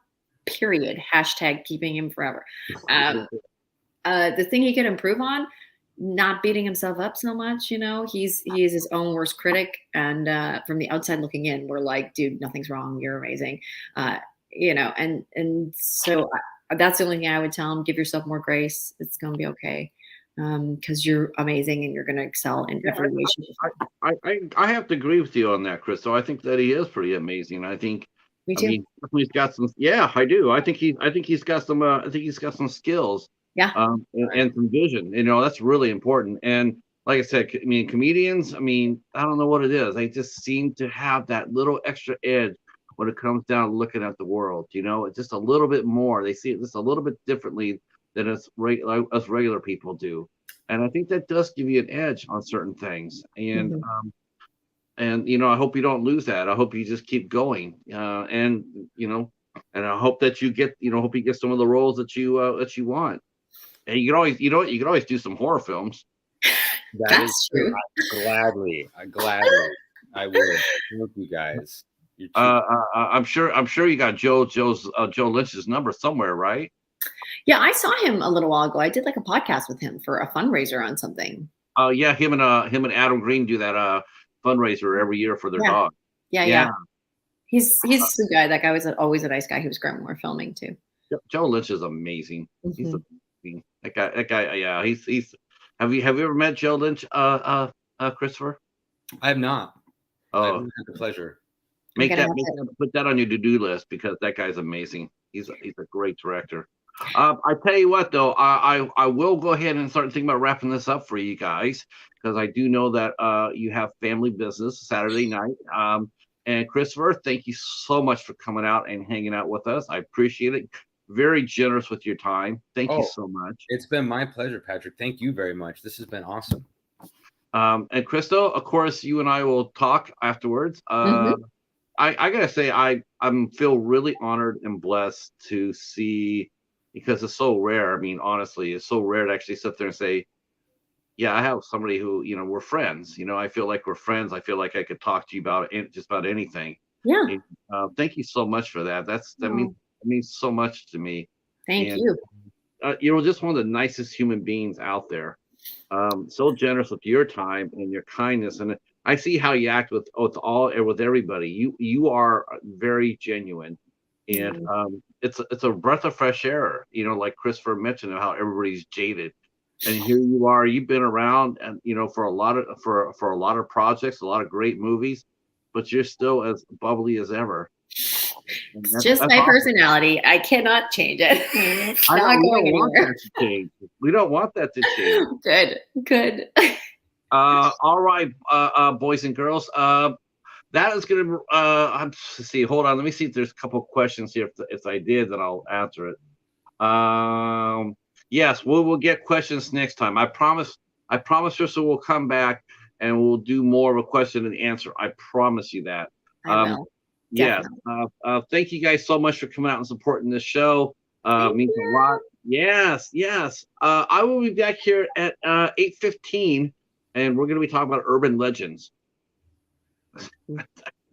Period. # keeping him forever. The thing he could improve on, not beating himself up so much. He is his own worst critic. And from the outside looking in, we're like, dude, nothing's wrong. You're amazing. And so that's the only thing I would tell him. Give yourself more grace. It's going to be okay. Because you're amazing and you're going to excel in every way. I have to agree with you on that, Chris. So I think that he is pretty amazing. I think. Me too. I mean, he's got some. Yeah, I do. I think he's got some. I think he's got some skills. Yeah. And some vision. That's really important. And like I said, I mean, comedians. I mean, I don't know what it is. They just seem to have that little extra edge when it comes down to looking at the world. It's just a little bit more. They see it just a little bit differently than us regular people do. And I think that does give you an edge on certain things. And I hope you don't lose that. I hope you just keep going. And I hope that you get, hope you get some of the roles that you want. And you can always do some horror films. That's true. Gladly, I would. Thank you guys. I'm sure you got Joe Lynch's number somewhere, right? Yeah, I saw him a little while ago. I did like a podcast with him for a fundraiser on something. Yeah, him and Adam Green do that fundraiser every year for their dog. Yeah. He's the guy. That guy was always a nice guy. He was great when we were filming too. Joe Lynch is amazing. He's amazing. That guy. Yeah, he's. Have you ever met Joe Lynch, Christopher? I have not. Oh, I've had the pleasure. Put that on your to-do list, because that guy's amazing. He's a great director. I tell you what, though, I will go ahead and start thinking about wrapping this up for you guys, because I do know that you have family business Saturday night. And Christopher, thank you so much for coming out and hanging out with us. I appreciate it. Very generous with your time. Thank you so much. It's been my pleasure, Patrick. Thank you very much. This has been awesome. And Crystal, of course, you and I will talk afterwards. I gotta say, I feel really honored and blessed to see, because it's so rare. I mean, honestly, it's so rare to actually sit there and say, yeah, I have somebody who, we're friends. I feel like we're friends. I feel like I could talk to you about just about anything. Yeah. And, thank you so much for that. That means so much to me. Thank you. Just one of the nicest human beings out there. So generous with your time and your kindness. And I see how you act with everybody. You are very genuine. And it's a breath of fresh air, like Christopher mentioned, how everybody's jaded. And here you are. You've been around, and for a lot of projects, a lot of great movies, but you're still as bubbly as ever. It's just my personality. I cannot change it. It's not going anywhere. We don't want that to change. Good. All right, boys and girls. That is going to. Let's see. Hold on. Let me see if there's a couple questions here. If I did, then I'll answer it. Yes, we'll get questions next time. I promise. So we'll come back and we'll do more of a question and answer. I promise you that. I will. Yes. Thank you guys so much for coming out and supporting this show. Means a lot. Yes. I will be back here at 8:15, and we're going to be talking about urban legends.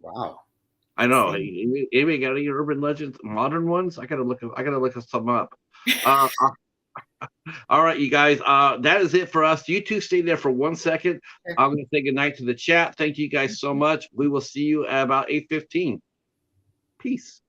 Wow. I know. Same. Hey, anybody got any urban legends, modern ones? I gotta look some up. Uh, all right, you guys. That is it for us. You two stay there for 1 second. Sure. I'm gonna say goodnight to the chat. Thank you guys so much. We will see you at about 8:15. Peace.